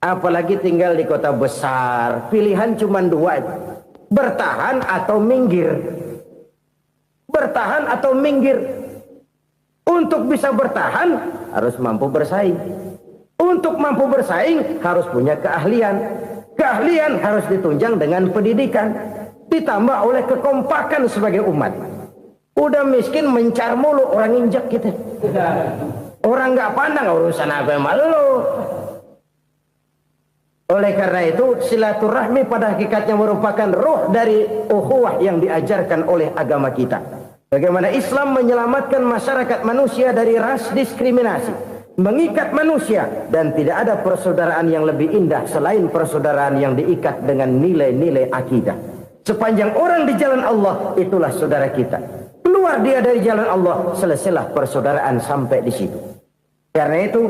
Apalagi tinggal di kota besar, pilihan cuma 2. Bertahan atau minggir. Bertahan atau minggir. Untuk bisa bertahan harus mampu bersaing. Untuk mampu bersaing harus punya keahlian. Keahlian harus ditunjang dengan pendidikan, ditambah oleh kekompakan sebagai umat. Udah miskin mencar mulu, orang injak kita. Orang nggak pandang urusan apa malu. Oleh karena itu silaturahmi pada hakikatnya merupakan roh dari ukhuwah yang diajarkan oleh agama kita. Bagaimana Islam menyelamatkan masyarakat manusia dari ras diskriminasi, mengikat manusia, dan tidak ada persaudaraan yang lebih indah selain persaudaraan yang diikat dengan nilai-nilai akidah. Sepanjang orang di jalan Allah, itulah saudara kita. Keluar dia dari jalan Allah, selesailah persaudaraan sampai di situ. Karena itu,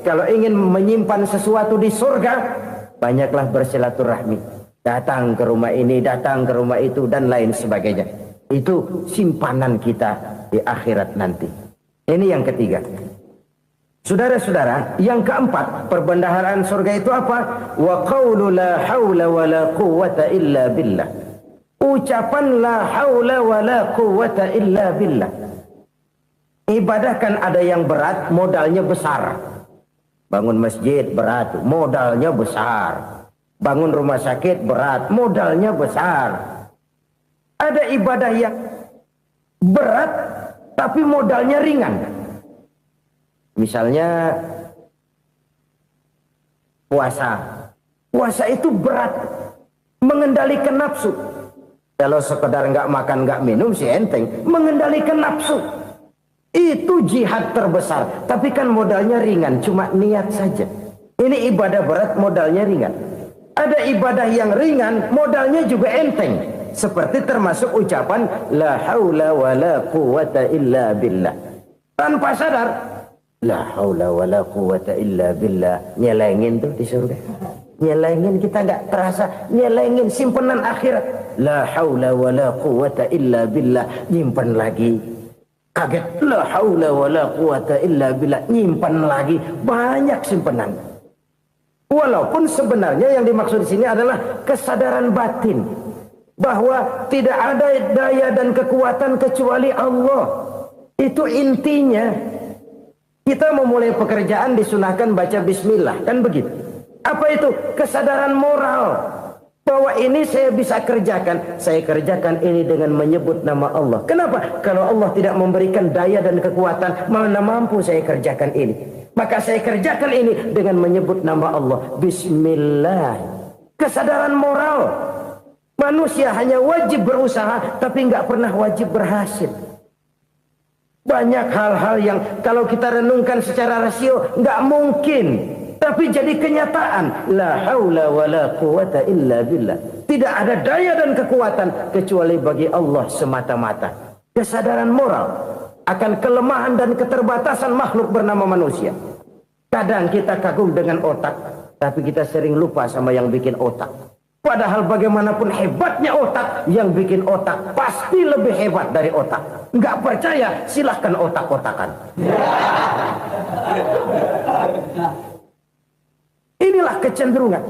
kalau ingin menyimpan sesuatu di surga, banyaklah bersilaturahmi. Datang ke rumah ini, datang ke rumah itu, dan lain sebagainya. Itu simpanan kita di akhirat nanti. Ini yang ketiga. Saudara-saudara, yang keempat, perbendaharaan surga itu apa? Wa qawlu la hawla wa la quwwata illa billah. Ucapan la hawla wa la quwwata illa billah. Ibadah kan ada yang berat, modalnya besar. Bangun masjid berat, modalnya besar. Bangun rumah sakit berat, modalnya besar. Ada ibadah yang berat, tapi modalnya ringan. Misalnya puasa. Puasa itu berat, mengendalikan nafsu. Kalau sekedar nggak makan nggak minum sih enteng, mengendalikan nafsu itu jihad terbesar. Tapi kan modalnya ringan, cuma niat saja. Ini ibadah berat, modalnya ringan. Ada ibadah yang ringan, modalnya juga enteng. Seperti termasuk ucapan la haula wa la quwwata illa billah. Tanpa sadar, la haula wa la quwwata illa billah. Nyelengin tuh di surga. Nyelengin, kita nggak terasa. Nyelengin simpenan akhirat. La haula wa la quwwata illa billah. Nyimpan lagi. Kaget, la haula wa la quwwata illa billah. Nyimpan lagi. Banyak simpenan. Walaupun sebenarnya yang dimaksud di sini adalah kesadaran batin. Bahwa tidak ada daya dan kekuatan kecuali Allah. Itu intinya. Kita memulai pekerjaan disunahkan baca bismillah, kan begitu. Apa itu? Kesadaran moral. Bahwa ini saya bisa kerjakan. Saya kerjakan ini dengan menyebut nama Allah. Kenapa? Kalau Allah tidak memberikan daya dan kekuatan, mana mampu saya kerjakan ini. Maka saya kerjakan ini dengan menyebut nama Allah. Bismillah. Kesadaran moral. Manusia hanya wajib berusaha, tapi nggak pernah wajib berhasil. Banyak hal-hal yang kalau kita renungkan secara rasio nggak mungkin. Tapi jadi kenyataan. La haula wa la quwata illa billah. Tidak ada daya dan kekuatan kecuali bagi Allah semata-mata. Kesadaran moral akan kelemahan dan keterbatasan makhluk bernama manusia. Kadang kita kagum dengan otak, tapi kita sering lupa sama yang bikin otak. Padahal bagaimanapun hebatnya otak, yang bikin otak pasti lebih hebat dari otak. Nggak percaya? Silahkan otak-otakan. Inilah kecenderungan.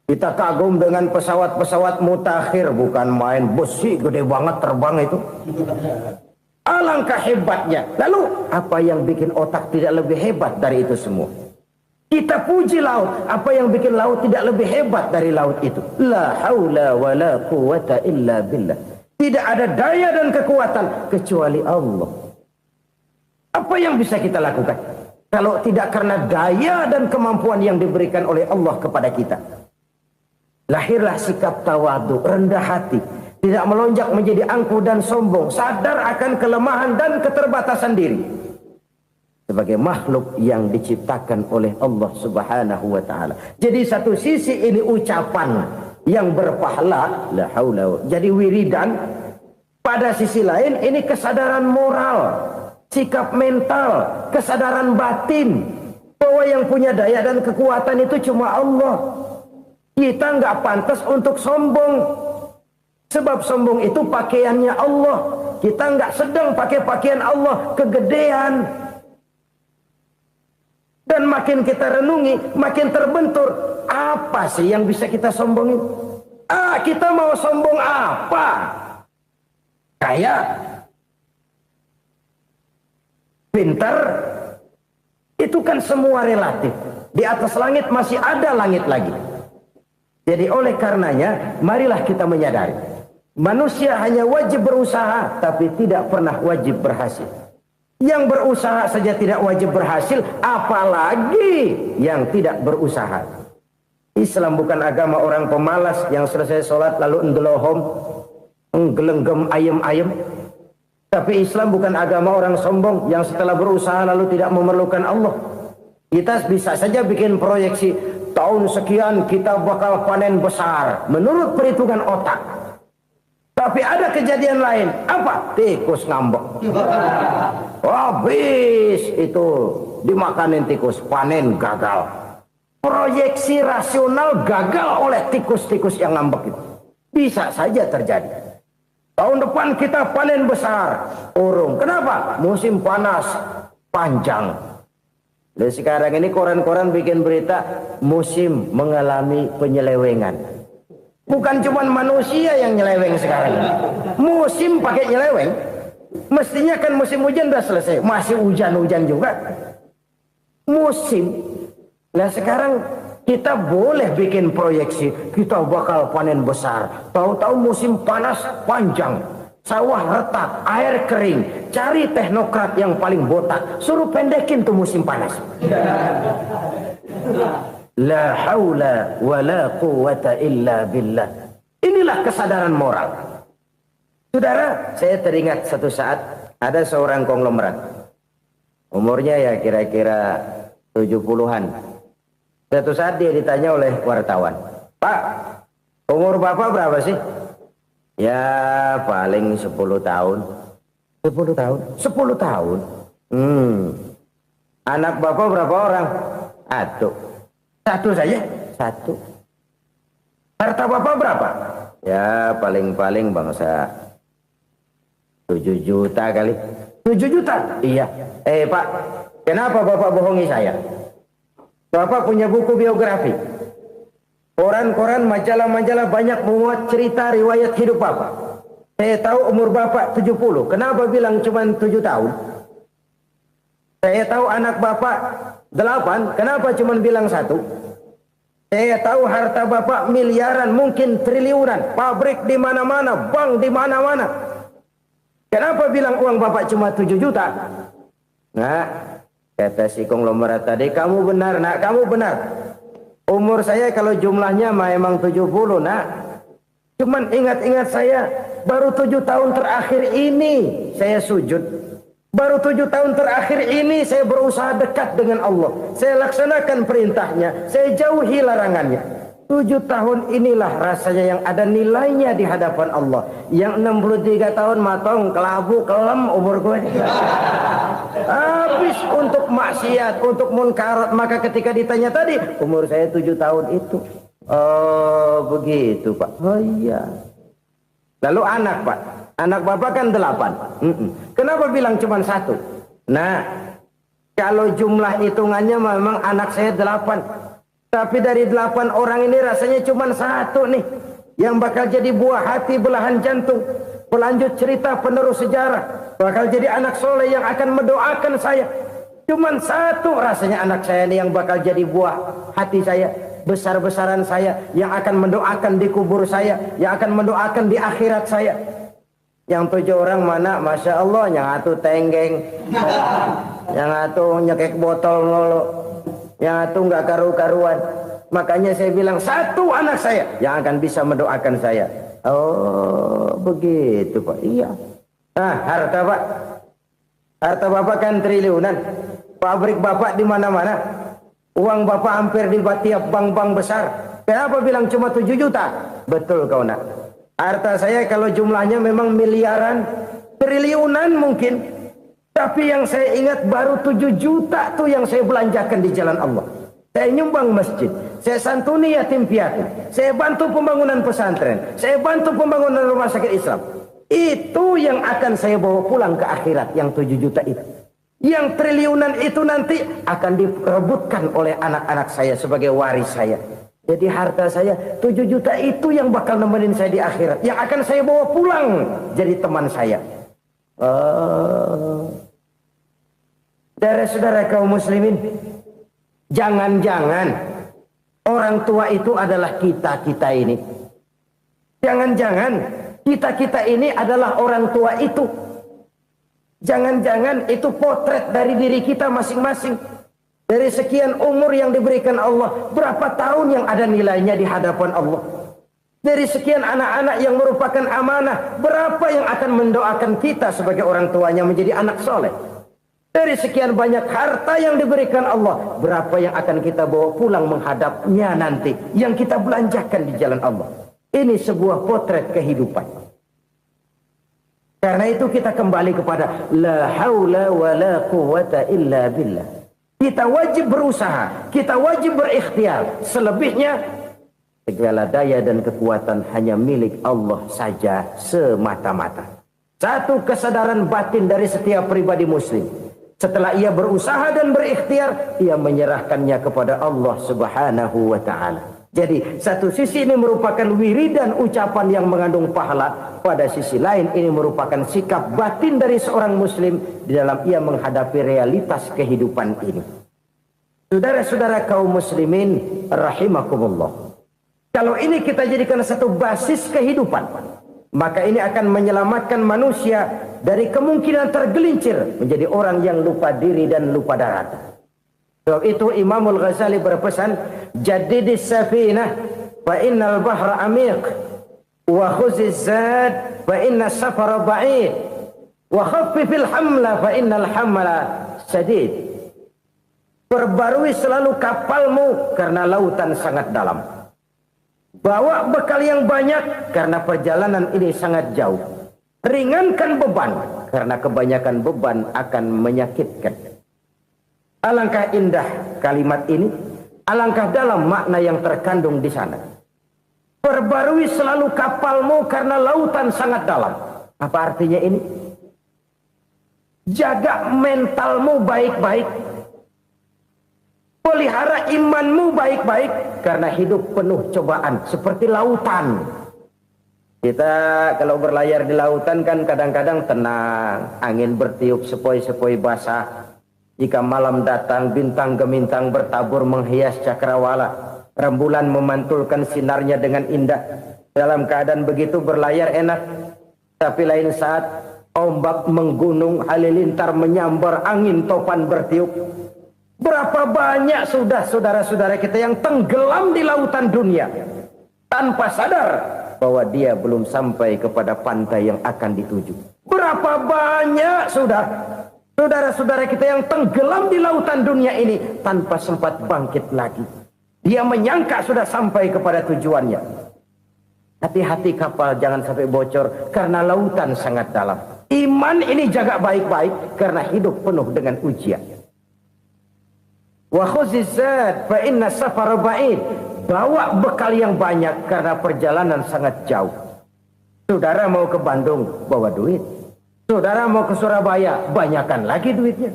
Kita kagum dengan pesawat-pesawat mutakhir, bukan main, besi gede banget terbang itu. Alangkah hebatnya. Lalu apa yang bikin otak tidak lebih hebat dari itu semua? Kita puji laut, apa yang bikin laut tidak lebih hebat dari laut itu? La haula wa la quwata illa billah. Tidak ada daya dan kekuatan kecuali Allah. Apa yang bisa kita lakukan kalau tidak karena daya dan kemampuan yang diberikan oleh Allah kepada kita? Lahirlah sikap tawadu, rendah hati, tidak melonjak menjadi angkuh dan sombong, sadar akan kelemahan dan keterbatasan diri sebagai makhluk yang diciptakan oleh Allah Subhanahu wa taala. Jadi satu sisi ini ucapan yang berpahala, la haula, jadi wiridan. Pada sisi lain ini kesadaran moral, sikap mental, kesadaran batin bahwa yang punya daya dan kekuatan itu cuma Allah. Kita nggak pantas untuk sombong, sebab sombong itu pakaiannya Allah. Kita nggak sedang pakai pakaian Allah, kegedean. Dan makin kita renungi, makin terbentur. Apa sih yang bisa kita sombongin? Kita mau sombong apa? Kaya, pintar, itu kan semua relatif. Di atas langit masih ada langit lagi. Jadi oleh karenanya, marilah kita menyadari, manusia hanya wajib berusaha, tapi tidak pernah wajib berhasil. Yang berusaha saja tidak wajib berhasil, apalagi yang tidak berusaha. Islam bukan agama orang pemalas yang selesai sholat lalu endelohom, nggelenggem ayem-ayem. Tapi Islam bukan agama orang sombong yang setelah berusaha lalu tidak memerlukan Allah. Kita bisa saja bikin proyeksi, tahun sekian kita bakal panen besar menurut perhitungan otak. Tapi ada kejadian lain. Apa? Tikus ngambek. Habis itu dimakanin tikus, panen gagal. Proyeksi rasional gagal oleh tikus-tikus yang ngambek itu. Bisa saja terjadi. Tahun depan kita panen besar, urung. Kenapa? Musim panas panjang. Dan sekarang ini koran-koran bikin berita musim mengalami penyelewengan. Bukan cuma manusia yang nyeleweng sekarang. Musim pakai nyeleweng. Mestinya kan musim hujan udah selesai, masih hujan-hujan juga. Musim. Nah sekarang kita boleh bikin proyeksi, kita bakal panen besar. Tahu-tahu musim panas panjang, sawah retak, air kering. Cari teknokrat yang paling botak, suruh pendekin tuh musim panas. La haula wa la quwata illa billah. Inilah kesadaran moral. Saudara, saya teringat satu saat ada seorang konglomerat. Umurnya ya kira-kira 70-an. Suatu saat dia ditanya oleh wartawan, "Pak, umur Bapak berapa sih?" "Ya paling 10 tahun." 10 tahun? 10 tahun? Anak Bapak berapa orang? Satu saja? Satu. Harta Bapak berapa? Ya paling-paling bangsa 7 juta kali. 7 juta? Iya. Pak, kenapa Bapak bohongi saya? Bapak punya buku biografi. Koran-koran, majalah-majalah banyak memuat cerita riwayat hidup Bapak. Saya tahu umur Bapak 70. Kenapa bilang cuma 7 tahun? Saya tahu anak Bapak 8. Kenapa cuma bilang 1? Saya tahu harta bapak miliaran, mungkin triliunan, pabrik di mana-mana, bank di mana-mana. Kenapa bilang uang bapak cuma 7 juta? Nah, kata si konglomerat tadi, kamu benar nak, kamu benar. Umur saya kalau jumlahnya memang 70 nak. Cuman ingat-ingat saya, baru 7 tahun terakhir ini saya sujud. Baru 7 tahun terakhir ini saya berusaha dekat dengan Allah. Saya laksanakan perintahnya, saya jauhi larangannya. 7 tahun inilah rasanya yang ada nilainya di hadapan Allah. Yang 63 tahun matong, kelabu, kelam umur gue. Habis untuk maksiat, untuk munkarat. Maka ketika ditanya tadi, umur saya 7 tahun itu. Oh begitu Pak. Oh iya. Lalu anak Pak. Anak bapak kan 8. Kenapa bilang cuma 1? Nah, kalau jumlah hitungannya memang anak saya 8. Tapi dari 8 orang ini rasanya cuma 1 nih. Yang bakal jadi buah hati, belahan jantung. Pelanjut cerita, penerus sejarah. Bakal jadi anak soleh yang akan mendoakan saya. Cuma 1 rasanya anak saya ini yang bakal jadi buah hati saya. Besar-besaran saya. Yang akan mendoakan di kubur saya. Yang akan mendoakan di akhirat saya. Yang 7 orang mana, Masya Allah, yang atu tenggeng, yang atu nyekek botol mulu, yang atu nggak karu-karuan. Makanya saya bilang 1 anak saya yang akan bisa mendoakan saya. Oh begitu Pak. Iya. Nah harta Pak, harta bapak kan triliunan, pabrik bapak di mana-mana, uang bapak hampir di tiap bank-bank besar. Kenapa bilang cuma 7 juta? Betul kau nak. Harta saya kalau jumlahnya memang miliaran, triliunan mungkin. Tapi yang saya ingat baru 7 juta tuh yang saya belanjakan di jalan Allah. Saya nyumbang masjid, saya santuni yatim piatu, saya bantu pembangunan pesantren, saya bantu pembangunan rumah sakit Islam. Itu yang akan saya bawa pulang ke akhirat, yang 7 juta itu. Yang triliunan itu nanti akan diperebutkan oleh anak-anak saya sebagai waris saya. Jadi harta saya 7 juta itu yang bakal nemenin saya di akhirat. Yang akan saya bawa pulang jadi teman saya. Saudara-saudara kaum muslimin, jangan-jangan orang tua itu adalah kita-kita ini. Jangan-jangan kita-kita ini adalah orang tua itu. Jangan-jangan itu potret dari diri kita masing-masing. Dari sekian umur yang diberikan Allah, berapa tahun yang ada nilainya di hadapan Allah? Dari sekian anak-anak yang merupakan amanah, berapa yang akan mendoakan kita sebagai orang tuanya menjadi anak soleh? Dari sekian banyak harta yang diberikan Allah, berapa yang akan kita bawa pulang menghadapnya nanti, yang kita belanjakan di jalan Allah? Ini sebuah potret kehidupan. Karena itu kita kembali kepada la haula wa la quwata illa billah. Kita wajib berusaha, kita wajib berikhtiar. Selebihnya, segala daya dan kekuatan hanya milik Allah saja semata-mata. Satu kesadaran batin dari setiap pribadi muslim. Setelah ia berusaha dan berikhtiar, ia menyerahkannya kepada Allah Subhanahu wa ta'ala. Jadi, satu sisi ini merupakan wiridan ucapan yang mengandung pahala. Pada sisi lain, ini merupakan sikap batin dari seorang muslim di dalam ia menghadapi realitas kehidupan ini. Saudara-saudara kaum muslimin, rahimakumullah. Kalau ini kita jadikan satu basis kehidupan, maka ini akan menyelamatkan manusia dari kemungkinan tergelincir menjadi orang yang lupa diri dan lupa darat. Sebab itu Imamul Ghazali berpesan, Jadidis safinah fa innal bahra amiq, wa khuziz zad fa inna safara ba'id, wa khaffifil hamla fa innal hamla sadid. Perbarui selalu kapalmu karena lautan sangat dalam. Bawa bekal yang banyak karena perjalanan ini sangat jauh. Ringankan beban karena kebanyakan beban akan menyakitkan. Alangkah indah kalimat ini, alangkah dalam makna yang terkandung di sana. Perbarui selalu kapalmu karena lautan sangat dalam. Apa artinya ini? Jaga mentalmu baik-baik. Pelihara imanmu baik-baik karena hidup penuh cobaan seperti lautan. Kita kalau berlayar di lautan kan kadang-kadang tenang, angin bertiup sepoi-sepoi basah. Jika malam datang bintang gemintang bertabur menghias cakrawala. Rembulan memantulkan sinarnya dengan indah. Dalam keadaan begitu berlayar enak. Tapi lain saat ombak menggunung, halilintar menyambar, angin topan bertiup. Berapa banyak sudah saudara-saudara kita yang tenggelam di lautan dunia tanpa sadar bahwa dia belum sampai kepada pantai yang akan dituju. Berapa banyak sudah saudara-saudara kita yang tenggelam di lautan dunia ini tanpa sempat bangkit lagi. Dia menyangka sudah sampai kepada tujuannya. Hati-hati kapal jangan sampai bocor karena lautan sangat dalam. Iman ini jaga baik-baik karena hidup penuh dengan ujian. Wa khuzizat fa inna safar ba'id. Bawa bekal yang banyak karena perjalanan sangat jauh. Saudara mau ke Bandung, bawa duit. Saudara mau ke Surabaya, banyakan lagi duitnya.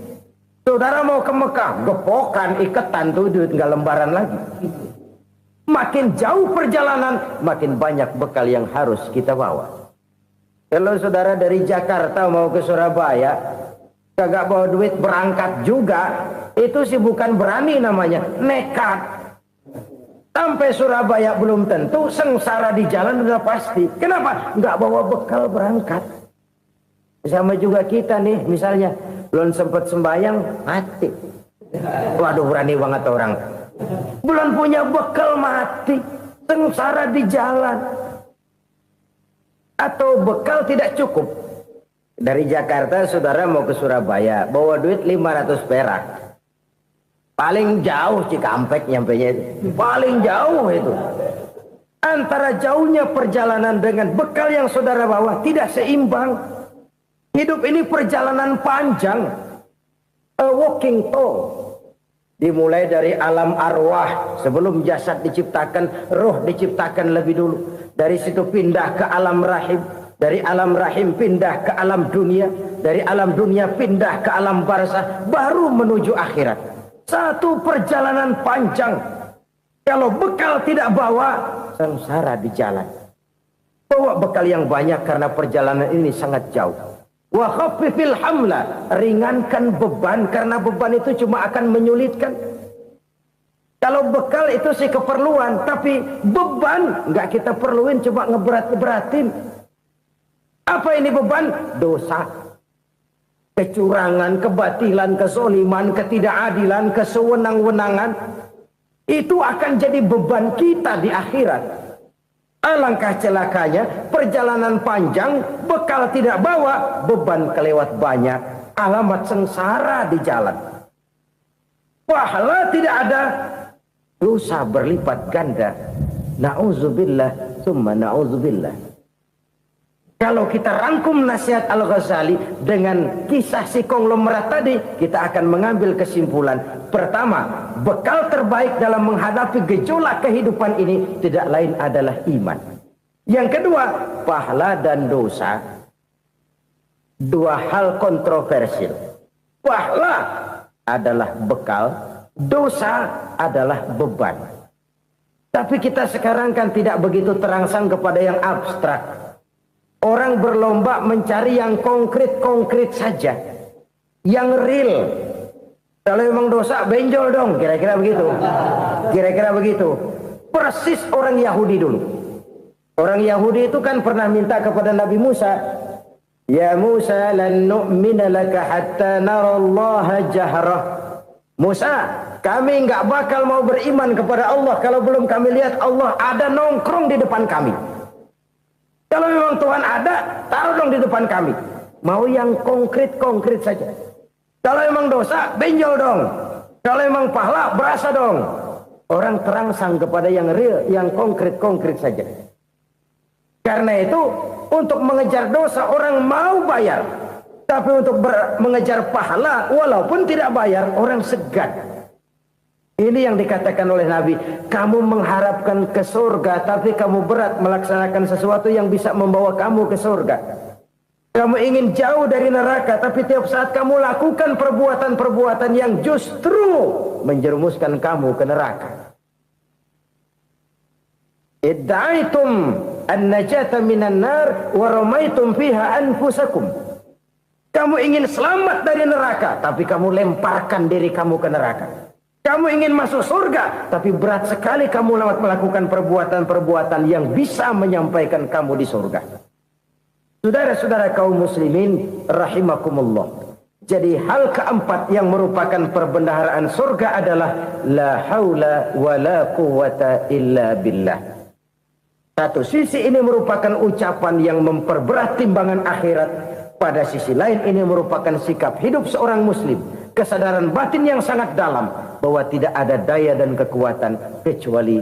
Saudara mau ke Mekah, gepokan, iketan tuh duit nggak lembaran lagi. Makin jauh perjalanan, makin banyak bekal yang harus kita bawa. Kalau saudara dari Jakarta mau ke Surabaya, kagak bawa duit berangkat juga, itu sih bukan berani namanya, nekat. Sampai Surabaya belum tentu, sengsara di jalan udah pasti. Kenapa? Nggak bawa bekal berangkat. Sama juga kita nih, misalnya belum sempat sembahyang, mati. Waduh, berani banget orang. Belum punya bekal, mati. Sengsara di jalan. Atau bekal tidak cukup. Dari Jakarta saudara mau ke Surabaya, bawa duit 500 perak. Paling jauh Cikampek nyampenya itu. Paling jauh itu. Antara jauhnya perjalanan dengan bekal yang saudara bawa tidak seimbang. Hidup ini perjalanan panjang. A walking tour. Dimulai dari alam arwah. Sebelum jasad diciptakan, roh diciptakan lebih dulu. Dari situ pindah ke alam rahim. Dari alam rahim pindah ke alam dunia. Dari alam dunia pindah ke alam barzah. Baru menuju akhirat. Satu perjalanan panjang. Kalau bekal tidak bawa, sengsara di jalan. Bawa bekal yang banyak karena perjalanan ini sangat jauh. Wa khaffifil hamla, ringankan beban karena beban itu cuma akan menyulitkan. Kalau bekal itu sih keperluan, tapi beban nggak kita perluin, cuma ngeberat-beratin. Apa ini beban? Dosa, kecurangan, kebatilan, kezoliman, ketidakadilan, kesewenang-wenangan. Itu akan jadi beban kita di akhirat. Alangkah celakanya, perjalanan panjang, bekal tidak bawa, beban kelewat banyak, alamat sengsara di jalan. Pahala tidak ada, dosa berlipat ganda. Na'udzubillah, summa na'udzubillah. Kalau kita rangkum nasihat Al-Ghazali dengan kisah si konglomerat tadi, kita akan mengambil kesimpulan. Pertama, bekal terbaik dalam menghadapi gejolak kehidupan ini tidak lain adalah iman. Yang kedua, pahala dan dosa. Dua hal kontroversial. Pahala adalah bekal, dosa adalah beban. Tapi kita sekarang kan tidak begitu terangsang kepada yang abstrak. Orang berlomba mencari yang konkret-konkret saja. Yang real. Kalau memang dosa, benjol dong. Kira-kira begitu. Kira-kira begitu. Persis orang Yahudi dulu. Orang Yahudi itu kan pernah minta kepada Nabi Musa. Ya Musa, lan nu'mina laka hatta narallaha jahrah. Musa, kami nggak bakal mau beriman kepada Allah kalau belum kami lihat Allah ada nongkrong di depan kami. Kalau memang Tuhan ada, taruh dong di depan kami. Mau yang konkret-konkret saja. Kalau memang dosa, benjol dong. Kalau memang pahala, berasa dong. Orang terangsang kepada yang real, yang konkret-konkret saja. Karena itu, untuk mengejar dosa, orang mau bayar. Tapi untuk mengejar pahala, walaupun tidak bayar, orang segan. Ini yang dikatakan oleh Nabi, kamu mengharapkan ke surga, tapi kamu berat melaksanakan sesuatu yang bisa membawa kamu ke surga. Kamu ingin jauh dari neraka, tapi tiap saat kamu lakukan perbuatan-perbuatan yang justru menjerumuskan kamu ke neraka. Idda'aitum an-najata minan nar wa ramaitum fiha anfusakum. Kamu ingin selamat dari neraka, tapi kamu lemparkan diri kamu ke neraka. Kamu ingin masuk surga, tapi berat sekali kamu melakukan perbuatan-perbuatan yang bisa menyampaikan kamu di surga. Saudara-saudara kaum muslimin rahimakumullah. Jadi hal keempat yang merupakan perbendaharaan surga adalah la haula wa la quwwata illa billah. Satu sisi ini merupakan ucapan yang memperberat timbangan akhirat. Pada sisi lain ini merupakan sikap hidup seorang muslim. Kesadaran batin yang sangat dalam bahwa tidak ada daya dan kekuatan kecuali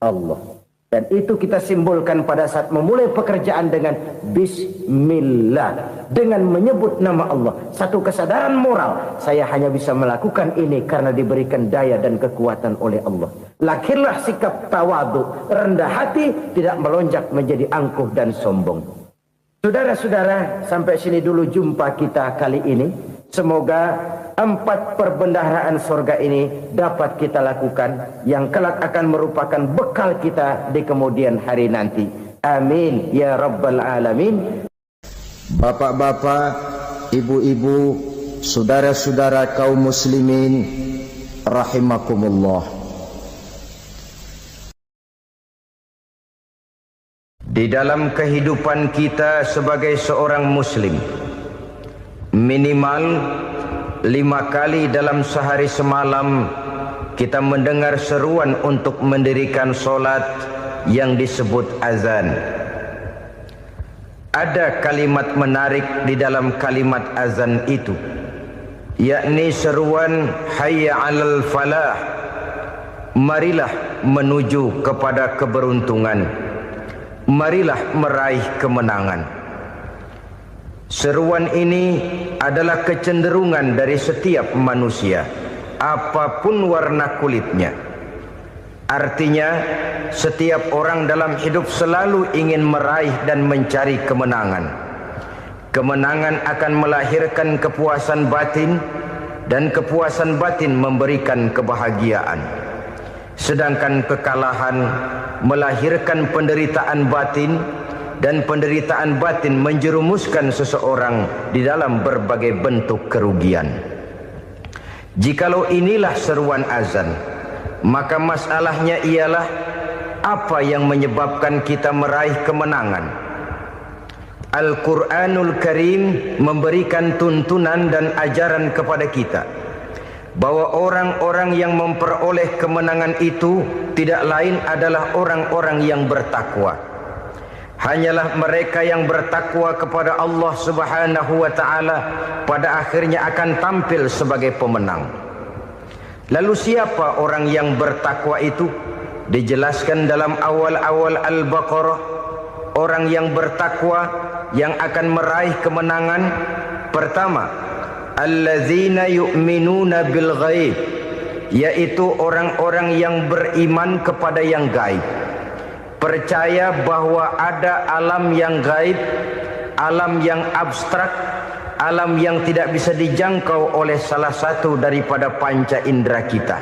Allah. Dan itu kita simbolkan pada saat memulai pekerjaan dengan Bismillah. Dengan menyebut nama Allah. Satu kesadaran moral. Saya hanya bisa melakukan ini karena diberikan daya dan kekuatan oleh Allah. Lahirlah sikap tawadu, rendah hati, tidak melonjak menjadi angkuh dan sombong. Saudara-saudara, sampai sini dulu jumpa kita kali ini. Semoga 4 perbendaharaan surga ini dapat kita lakukan, yang kelak akan merupakan bekal kita di kemudian hari nanti. Amin ya rabbal alamin. Bapak-bapak, ibu-ibu, saudara-saudara kaum muslimin rahimakumullah. Di dalam kehidupan kita sebagai seorang muslim, minimal 5 kali dalam sehari semalam kita mendengar seruan untuk mendirikan solat yang disebut azan. Ada kalimat menarik di dalam kalimat azan itu, yakni seruan hayya 'alal falah, marilah menuju kepada keberuntungan, marilah meraih kemenangan. Seruan ini adalah kecenderungan dari setiap manusia, apapun warna kulitnya. Artinya, setiap orang dalam hidup selalu ingin meraih dan mencari kemenangan. Kemenangan akan melahirkan kepuasan batin, dan kepuasan batin memberikan kebahagiaan. Sedangkan kekalahan melahirkan penderitaan batin, dan penderitaan batin menjerumuskan seseorang di dalam berbagai bentuk kerugian. Jikalau inilah seruan azan, maka masalahnya ialah apa yang menyebabkan kita meraih kemenangan. Al-Quranul Karim memberikan tuntunan dan ajaran kepada kita bahwa orang-orang yang memperoleh kemenangan itu tidak lain adalah orang-orang yang bertakwa. Hanyalah mereka yang bertakwa kepada Allah Subhanahu wa ta'ala pada akhirnya akan tampil sebagai pemenang. Lalu siapa orang yang bertakwa itu? Dijelaskan dalam awal-awal Al-Baqarah, orang yang bertakwa yang akan meraih kemenangan. Pertama, allazina yu'minuna bil ghaib, yaitu orang-orang yang beriman kepada yang gaib. Percaya bahwa ada alam yang gaib, alam yang abstrak, alam yang tidak bisa dijangkau oleh salah satu daripada panca indera kita.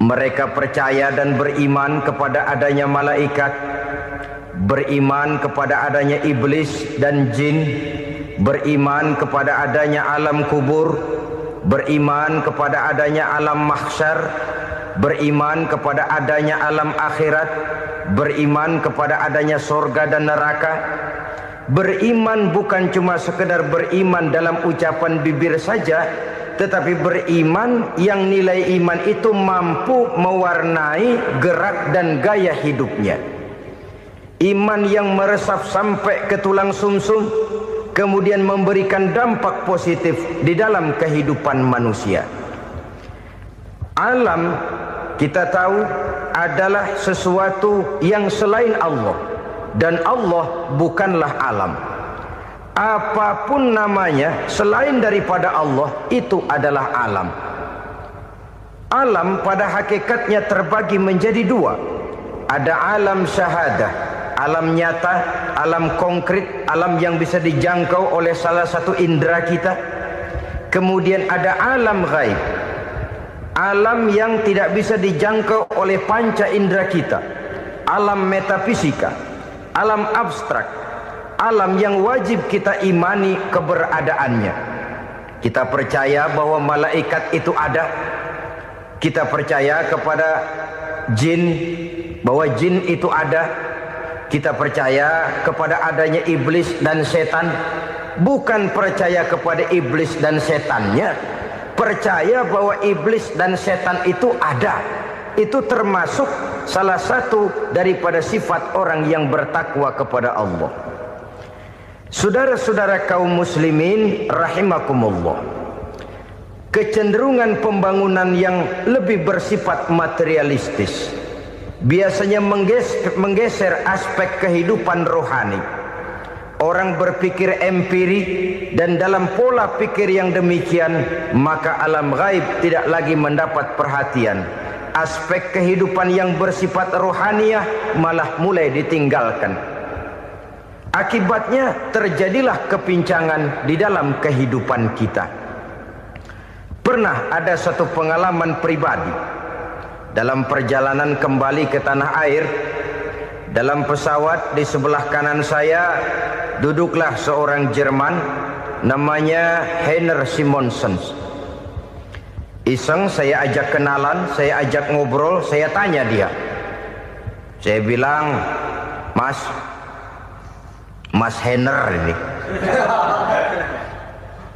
Mereka percaya dan beriman kepada adanya malaikat, beriman kepada adanya iblis dan jin, beriman kepada adanya alam kubur, beriman kepada adanya alam mahsyar, beriman kepada adanya alam akhirat, beriman kepada adanya surga dan neraka. Beriman bukan cuma sekedar beriman dalam ucapan bibir saja, tetapi beriman yang nilai iman itu mampu mewarnai gerak dan gaya hidupnya. Iman yang meresap sampai ke tulang sumsum, kemudian memberikan dampak positif di dalam kehidupan manusia. Alam, kita tahu, adalah sesuatu yang selain Allah, dan Allah bukanlah alam. Apapun namanya selain daripada Allah, itu adalah alam. Alam pada hakikatnya terbagi menjadi 2. Ada alam syahadah, alam nyata, alam konkret, alam yang bisa dijangkau oleh salah satu indera kita. Kemudian ada alam ghaib, alam yang tidak bisa dijangkau oleh panca indera kita, alam metafisika, alam abstrak, alam yang wajib kita imani keberadaannya. Kita percaya bahwa malaikat itu ada, Kita percaya kepada jin, bahwa jin itu ada. Kita percaya kepada adanya iblis dan setan. Bukan percaya kepada iblis dan setannya, percaya bahwa iblis dan setan itu ada. Itu termasuk salah satu daripada sifat orang yang bertakwa kepada Allah. Saudara-saudara kaum muslimin rahimakumullah, kecenderungan pembangunan yang lebih bersifat materialistis biasanya menggeser aspek kehidupan rohani. Orang berpikir empiri, dan dalam pola pikir yang demikian maka alam gaib tidak lagi mendapat perhatian. Aspek kehidupan yang bersifat rohaniah malah mulai ditinggalkan. Akibatnya terjadilah kepincangan di dalam kehidupan kita. Pernah ada satu pengalaman pribadi dalam perjalanan kembali ke tanah air. Dalam pesawat di sebelah kanan saya duduklah seorang Jerman namanya Heiner Simonsen. Iseng saya ajak kenalan, saya ajak ngobrol, saya tanya dia. Saya bilang, Mas Heiner ini,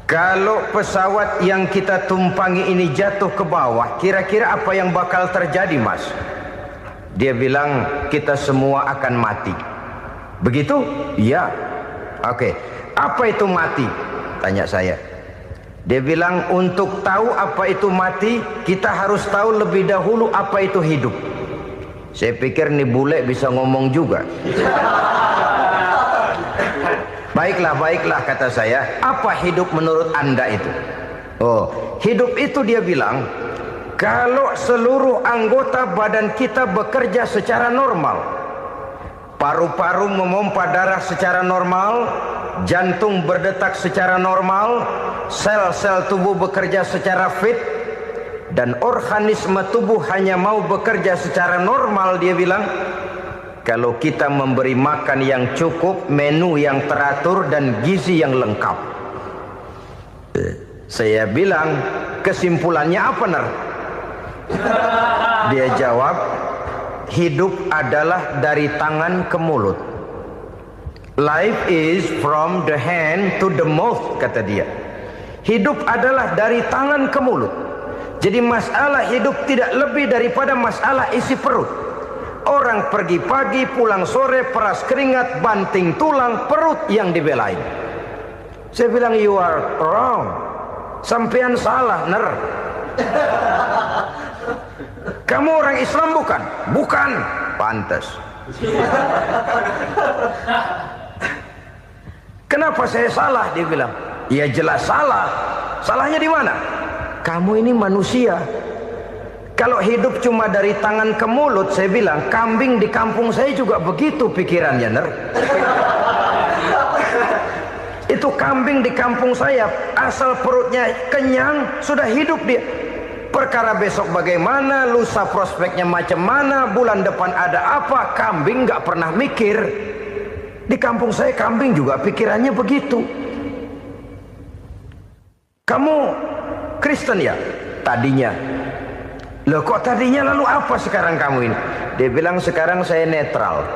kalau pesawat yang kita tumpangi ini jatuh ke bawah, kira-kira apa yang bakal terjadi, Mas? Dia bilang, kita semua akan mati. Begitu? Iya. Oke. Apa itu mati? Tanya saya. Dia bilang, untuk tahu apa itu mati, kita harus tahu lebih dahulu apa itu hidup. Saya pikir nih bule bisa ngomong juga. Baiklah kata saya. Apa hidup menurut Anda itu? Oh, hidup itu dia bilang, kalau seluruh anggota badan kita bekerja secara normal, paru-paru memompa darah secara normal, jantung berdetak secara normal, sel-sel tubuh bekerja secara fit, dan organisme tubuh hanya mau bekerja secara normal, dia bilang, kalau kita memberi makan yang cukup, menu yang teratur, dan gizi yang lengkap. Saya bilang, kesimpulannya apa, Ner? Dia jawab, hidup adalah dari tangan ke mulut. Life is from the hand to the mouth, kata dia. Hidup adalah dari tangan ke mulut. Jadi masalah hidup tidak lebih daripada masalah isi perut. Orang pergi pagi, pulang sore, peras keringat, banting tulang, perut yang dibelain. Saya bilang, you are wrong. Sampean salah, Ner. Kamu orang Islam bukan? Bukan. Pantas. Kenapa saya salah? Dia bilang. Ya jelas salah. Salahnya di mana? Kamu ini manusia. Kalau hidup cuma dari tangan ke mulut, saya bilang, kambing di kampung saya juga begitu pikirannya, Ner. Itu kambing di kampung saya, asal perutnya kenyang, sudah hidup dia. Perkara besok bagaimana, lusa prospeknya macam mana, bulan depan ada apa, kambing nggak pernah mikir. Di kampung saya kambing juga pikirannya begitu. Kamu Kristen ya? Tadinya. Loh kok tadinya, lalu apa sekarang kamu ini? Dia bilang, sekarang saya netral.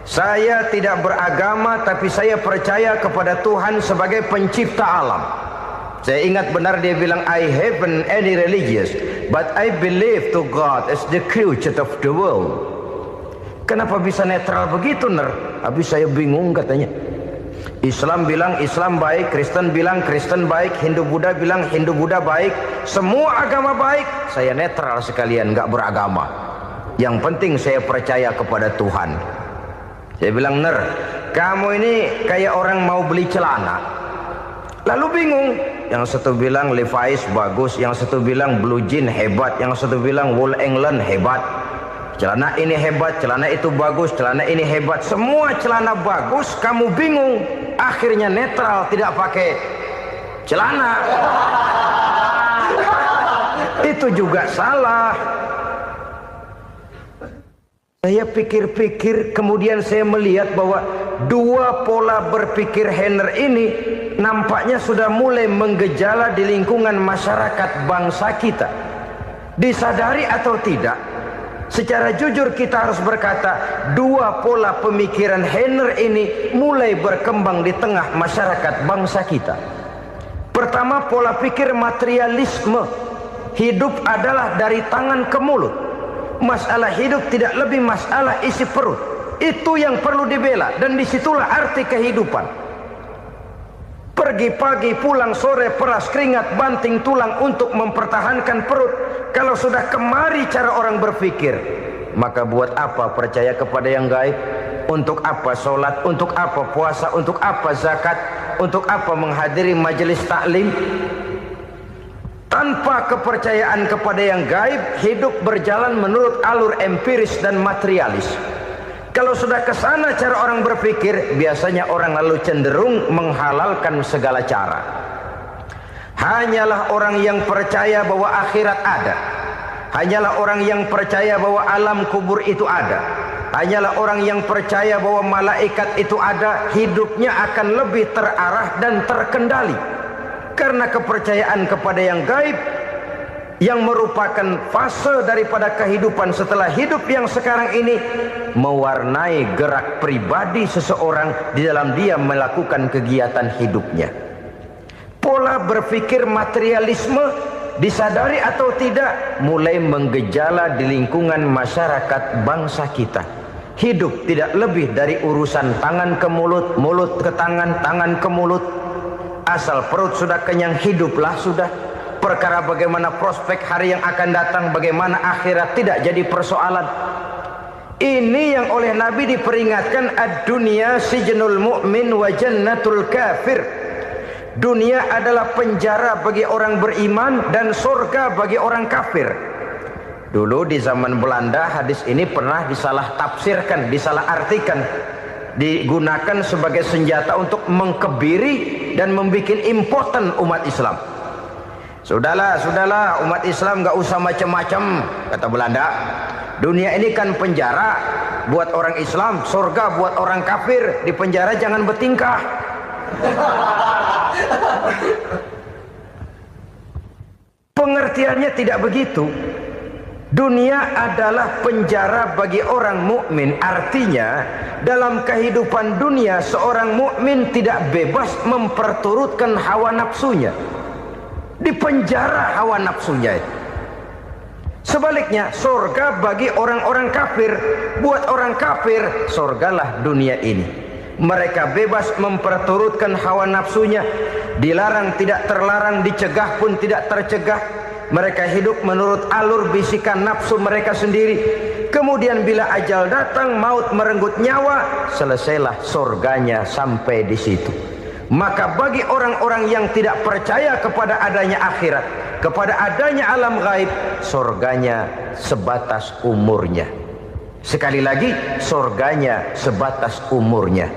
Saya tidak beragama, tapi saya percaya kepada Tuhan sebagai pencipta alam. Saya ingat benar dia bilang, I haven't any religious, but I believe to God as the creator of the world. Kenapa bisa netral begitu, Ner? Habis saya bingung katanya. Islam bilang Islam baik, Kristen bilang Kristen baik, Hindu Buddha bilang Hindu Buddha baik, semua agama baik. Saya netral sekalian, nggak beragama. Yang penting saya percaya kepada Tuhan. Saya bilang, Ner, kamu ini kayak orang mau beli celana, lalu bingung. Yang satu bilang Levi's bagus, yang satu bilang Blue Jean hebat, yang satu bilang Wool England hebat. Celana ini hebat, celana itu bagus, celana ini hebat. Semua celana bagus, kamu bingung. Akhirnya netral, tidak pakai celana. Itu juga salah. Saya pikir-pikir, kemudian saya melihat bahwa dua pola berpikir Heiner ini nampaknya sudah mulai menggejala di lingkungan masyarakat bangsa kita. Disadari atau tidak, secara jujur kita harus berkata, dua pola pemikiran Henner ini mulai berkembang di tengah masyarakat bangsa kita. Pertama, pola pikir materialisme. Hidup adalah dari tangan ke mulut. Masalah hidup tidak lebih masalah isi perut. Itu yang perlu dibela, dan disitulah arti kehidupan. Pergi pagi, pulang sore, peras keringat, banting tulang untuk mempertahankan perut. Kalau sudah kemari cara orang berpikir, maka buat apa percaya kepada yang gaib? Untuk apa sholat? Untuk apa puasa? Untuk apa zakat? Untuk apa menghadiri majelis taklim? Tanpa kepercayaan kepada yang gaib, hidup berjalan menurut alur empiris dan materialis. Kalau sudah ke sana cara orang berpikir, biasanya orang lalu cenderung menghalalkan segala cara. Hanyalah orang yang percaya bahwa akhirat ada. Hanyalah orang yang percaya bahwa alam kubur itu ada. Hanyalah orang yang percaya bahwa malaikat itu ada, hidupnya akan lebih terarah dan terkendali. Karena kepercayaan kepada yang gaib, yang merupakan fase daripada kehidupan setelah hidup yang sekarang ini, mewarnai gerak pribadi seseorang di dalam dia melakukan kegiatan hidupnya. Pola berpikir materialisme, disadari atau tidak, mulai menggejala di lingkungan masyarakat bangsa kita. Hidup tidak lebih dari urusan tangan ke mulut, mulut ke tangan, tangan ke mulut. Asal perut sudah kenyang, hiduplah sudah. Perkara bagaimana prospek hari yang akan datang, bagaimana akhirat, tidak jadi persoalan. Ini yang oleh Nabi diperingatkan, ad-dunya sijnul mu'min wa jannatul kafir. Dunia adalah penjara bagi orang beriman dan surga bagi orang kafir. Dulu di zaman Belanda hadis ini pernah disalah tafsirkan, disalah artikan, digunakan sebagai senjata untuk mengkebiri dan membuat impoten umat Islam. Sudahlah umat Islam gak usah macam-macam, kata Belanda. Dunia ini kan penjara buat orang Islam, surga buat orang kafir. Di penjara jangan bertingkah. Pengertiannya tidak begitu. Dunia adalah penjara bagi orang mukmin. Artinya dalam kehidupan dunia seorang mukmin tidak bebas memperturutkan hawa nafsunya. Di penjara hawa nafsunya itu. Sebaliknya surga bagi orang-orang kafir. Buat orang kafir surgalah dunia ini. Mereka bebas memperturutkan hawa nafsunya. Dilarang tidak terlarang, dicegah pun tidak tercegah. Mereka hidup menurut alur bisikan nafsu mereka sendiri. Kemudian bila ajal datang, maut merenggut nyawa, selesailah surganya sampai di situ. Maka bagi orang-orang yang tidak percaya kepada adanya akhirat, kepada adanya alam gaib, surganya sebatas umurnya. Sekali lagi, surganya sebatas umurnya.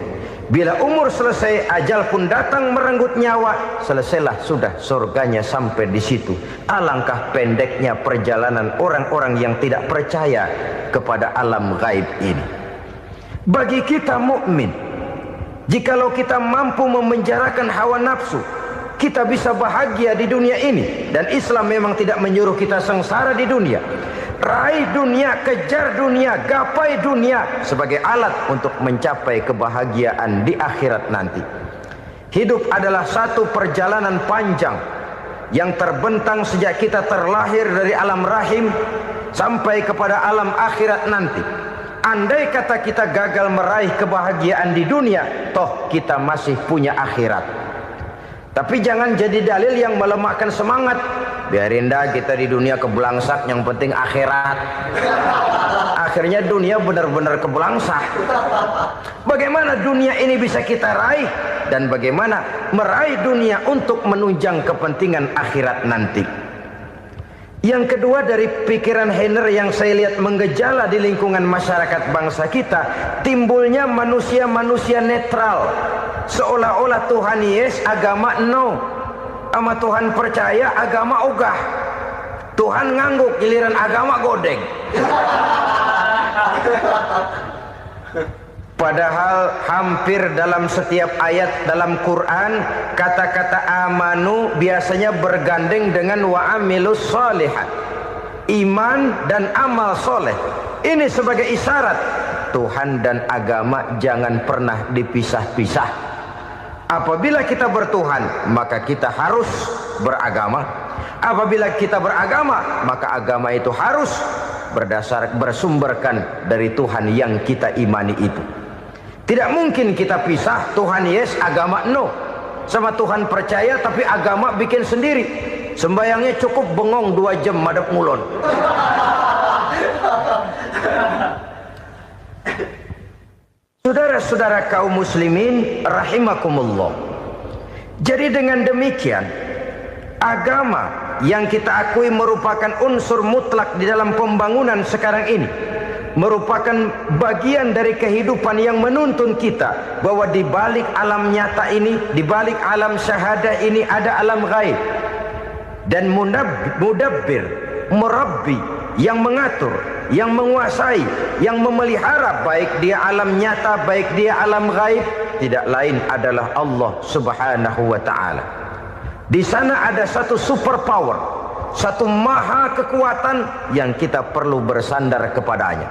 Bila umur selesai, ajal pun datang merenggut nyawa, selesailah sudah surganya sampai di situ. Alangkah pendeknya perjalanan orang-orang yang tidak percaya kepada alam gaib ini. Bagi kita mukmin, jikalau kita mampu memenjarakan hawa nafsu, kita bisa bahagia di dunia ini. Dan Islam memang tidak menyuruh kita sengsara di dunia. Raih dunia, kejar dunia, gapai dunia sebagai alat untuk mencapai kebahagiaan di akhirat nanti. Hidup adalah satu perjalanan panjang yang terbentang sejak kita terlahir dari alam rahim sampai kepada alam akhirat nanti. Andai kata kita gagal meraih kebahagiaan di dunia, toh kita masih punya akhirat. Tapi jangan jadi dalil yang melemahkan semangat. Biarin dah kita di dunia kebelangsak, yang penting akhirat. Akhirnya dunia benar-benar kebelangsak. Bagaimana dunia ini bisa kita raih, dan bagaimana meraih dunia untuk menunjang kepentingan akhirat nanti. Yang kedua dari pikiran Henner yang saya lihat menggejala di lingkungan masyarakat bangsa kita, timbulnya manusia-manusia netral. Seolah-olah Tuhan yes, agama no. Sama Tuhan percaya, agama ogah. Tuhan ngangguk, giliran agama godeng. Padahal hampir dalam setiap ayat dalam Quran, kata-kata amanu biasanya bergandeng dengan wa amilus shalihat. iman dan amal soleh. Ini sebagai isyarat Tuhan dan agama jangan pernah dipisah-pisah. Apabila kita bertuhan, maka kita harus beragama. Apabila kita beragama, maka agama itu harus bersumberkan dari Tuhan yang kita imani itu. Tidak mungkin kita pisah, Tuhan yes, agama no. Sama Tuhan percaya tapi agama bikin sendiri. Sembayangnya cukup bengong 2 jam madep ngulon. Saudara-saudara kaum muslimin rahimakumullah. Jadi dengan demikian, agama yang kita akui merupakan unsur mutlak di dalam pembangunan sekarang ini, merupakan bagian dari kehidupan yang menuntun kita bahwa di balik alam nyata ini, di balik alam syahadah ini ada alam gaib. Dan mudabbir, murabbi, yang mengatur, yang menguasai, yang memelihara baik dia alam nyata, baik dia alam gaib, tidak lain adalah Allah Subhanahu wa ta'ala. Di sana ada satu super power, satu maha kekuatan yang kita perlu bersandar kepadanya.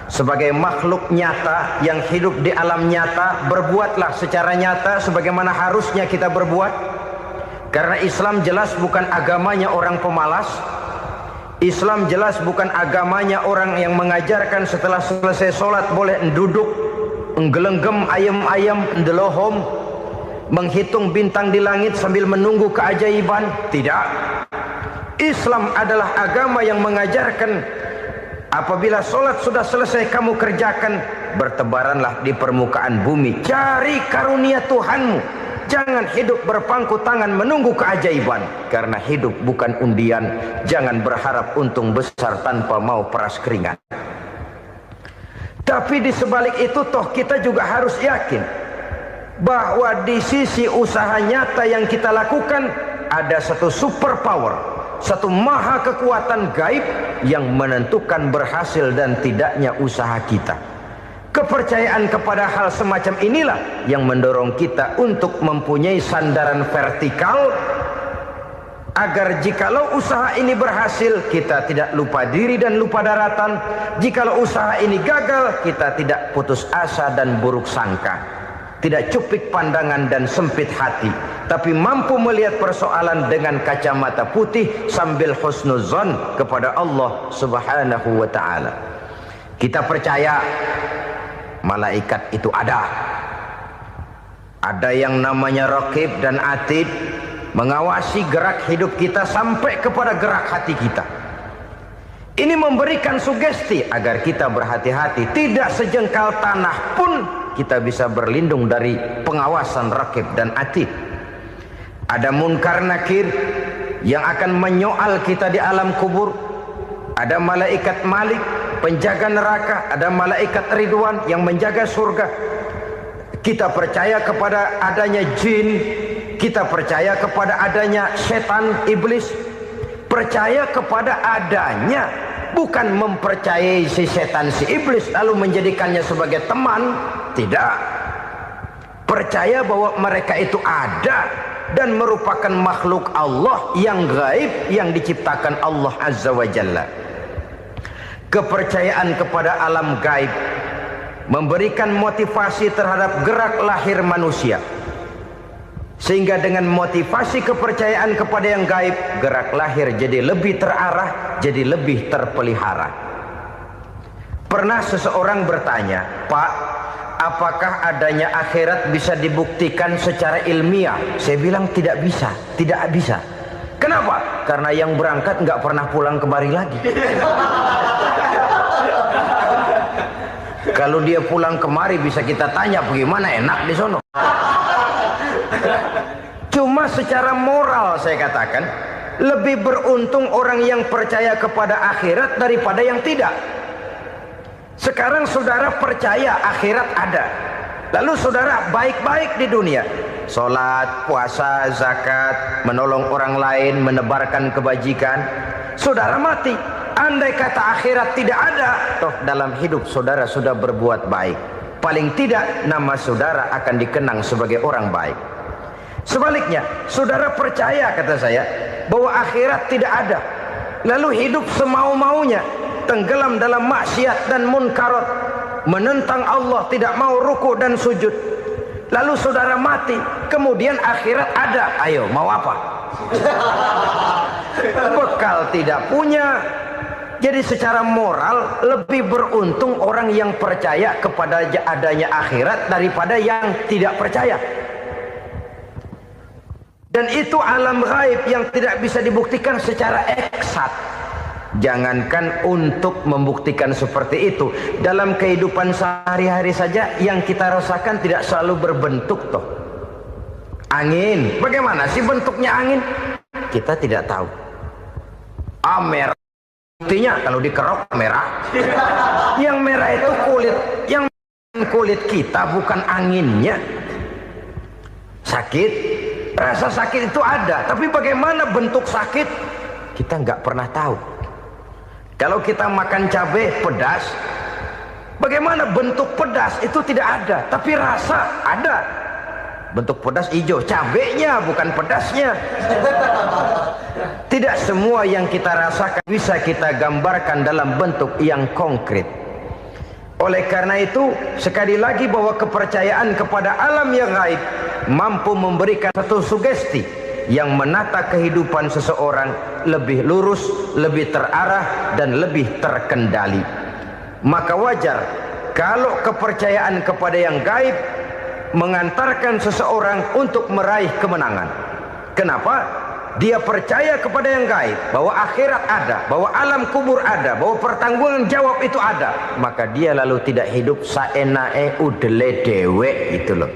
Sebagai makhluk nyata yang hidup di alam nyata, berbuatlah secara nyata sebagaimana harusnya kita berbuat. Karena Islam jelas bukan agamanya orang pemalas. Islam jelas bukan agamanya orang yang mengajarkan setelah selesai sholat boleh duduk, nggelenggem ayam-ayam, ndelohom, menghitung bintang di langit sambil menunggu keajaiban. Tidak. Islam adalah agama yang mengajarkan apabila sholat sudah selesai kamu kerjakan, bertebaranlah di permukaan bumi, cari karunia Tuhanmu. Jangan hidup berpangku tangan menunggu keajaiban. Karena hidup bukan undian. Jangan berharap untung besar tanpa mau peras keringat. Tapi di sebalik itu toh kita juga harus yakin bahwa di sisi usaha nyata yang kita lakukan ada satu super power, satu maha kekuatan gaib yang menentukan berhasil dan tidaknya usaha kita. Kepercayaan kepada hal semacam inilah yang mendorong kita untuk mempunyai sandaran vertikal, agar jikalau usaha ini berhasil, kita tidak lupa diri dan lupa daratan. Jikalau usaha ini gagal, kita tidak putus asa dan buruk sangka, tidak cupik pandangan dan sempit hati, tapi mampu melihat persoalan dengan kacamata putih sambil husnuzon kepada Allah Subhanahu wa ta'ala. Kita percaya malaikat itu ada. Ada yang namanya raqib dan atid, mengawasi gerak hidup kita sampai kepada gerak hati kita. Ini memberikan sugesti agar kita berhati-hati. Tidak sejengkal tanah pun kita bisa berlindung dari pengawasan raqib dan atid. Ada munkar nakir yang akan menyoal kita di alam kubur. Ada malaikat Malik, penjaga neraka. Ada malaikat Ridwan yang menjaga surga. Kita percaya kepada adanya jin, kita percaya kepada adanya setan, iblis. Percaya kepada adanya, bukan mempercayai si setan, si iblis lalu menjadikannya sebagai teman. Tidak. Percaya bahwa mereka itu ada dan merupakan makhluk Allah yang gaib, yang diciptakan Allah Azza wa Jalla. Kepercayaan kepada alam gaib memberikan motivasi terhadap gerak lahir manusia, sehingga dengan motivasi kepercayaan kepada yang gaib, gerak lahir jadi lebih terarah, jadi lebih terpelihara. Pernah seseorang bertanya, "Pak, apakah adanya akhirat bisa dibuktikan secara ilmiah?" Saya bilang tidak bisa, tidak bisa. Kenapa? Karena yang berangkat nggak pernah pulang kembali lagi. Kalau dia pulang kemari bisa kita tanya bagaimana enak di sono. Cuma secara moral saya katakan, lebih beruntung orang yang percaya kepada akhirat daripada yang tidak. Sekarang saudara percaya akhirat ada, lalu saudara baik-baik di dunia, sholat, puasa, zakat, menolong orang lain, menebarkan kebajikan. Saudara mati, andai kata akhirat tidak ada, toh dalam hidup saudara sudah berbuat baik. Paling tidak nama saudara akan dikenang sebagai orang baik. Sebaliknya, saudara percaya, kata saya, bahwa akhirat tidak ada, lalu hidup semau-maunya, tenggelam dalam maksiat dan munkarat, menentang Allah, tidak mau ruku dan sujud, lalu saudara mati, kemudian akhirat ada, ayo mau apa? Bekal tidak punya. Jadi secara moral lebih beruntung orang yang percaya kepada adanya akhirat daripada yang tidak percaya. Dan itu alam gaib yang tidak bisa dibuktikan secara eksat. Jangankan untuk membuktikan seperti itu, dalam kehidupan sehari-hari saja yang kita rasakan tidak selalu berbentuk toh. Angin, bagaimana sih bentuknya angin? Kita tidak tahu. Merah, buktinya kalau dikerok merah. Yang merah itu kulit, yang kulit kita bukan anginnya. Sakit, rasa sakit itu ada, tapi bagaimana bentuk sakit kita nggak pernah tahu. Kalau kita makan cabai pedas, bagaimana bentuk pedas itu tidak ada, tapi rasa ada. Bentuk pedas hijau, cabenya bukan pedasnya. Tidak semua yang kita rasakan bisa kita gambarkan dalam bentuk yang konkret. Oleh karena itu, sekali lagi bahwa kepercayaan kepada alam yang gaib mampu memberikan satu sugesti yang menata kehidupan seseorang lebih lurus, lebih terarah, dan lebih terkendali. Maka wajar kalau kepercayaan kepada yang gaib mengantarkan seseorang untuk meraih kemenangan. Kenapa? Dia percaya kepada yang gaib, bahwa akhirat ada, bahwa alam kubur ada, bahwa pertanggungan jawab itu ada. Maka dia lalu tidak hidup saenae udele dewe, itu loh.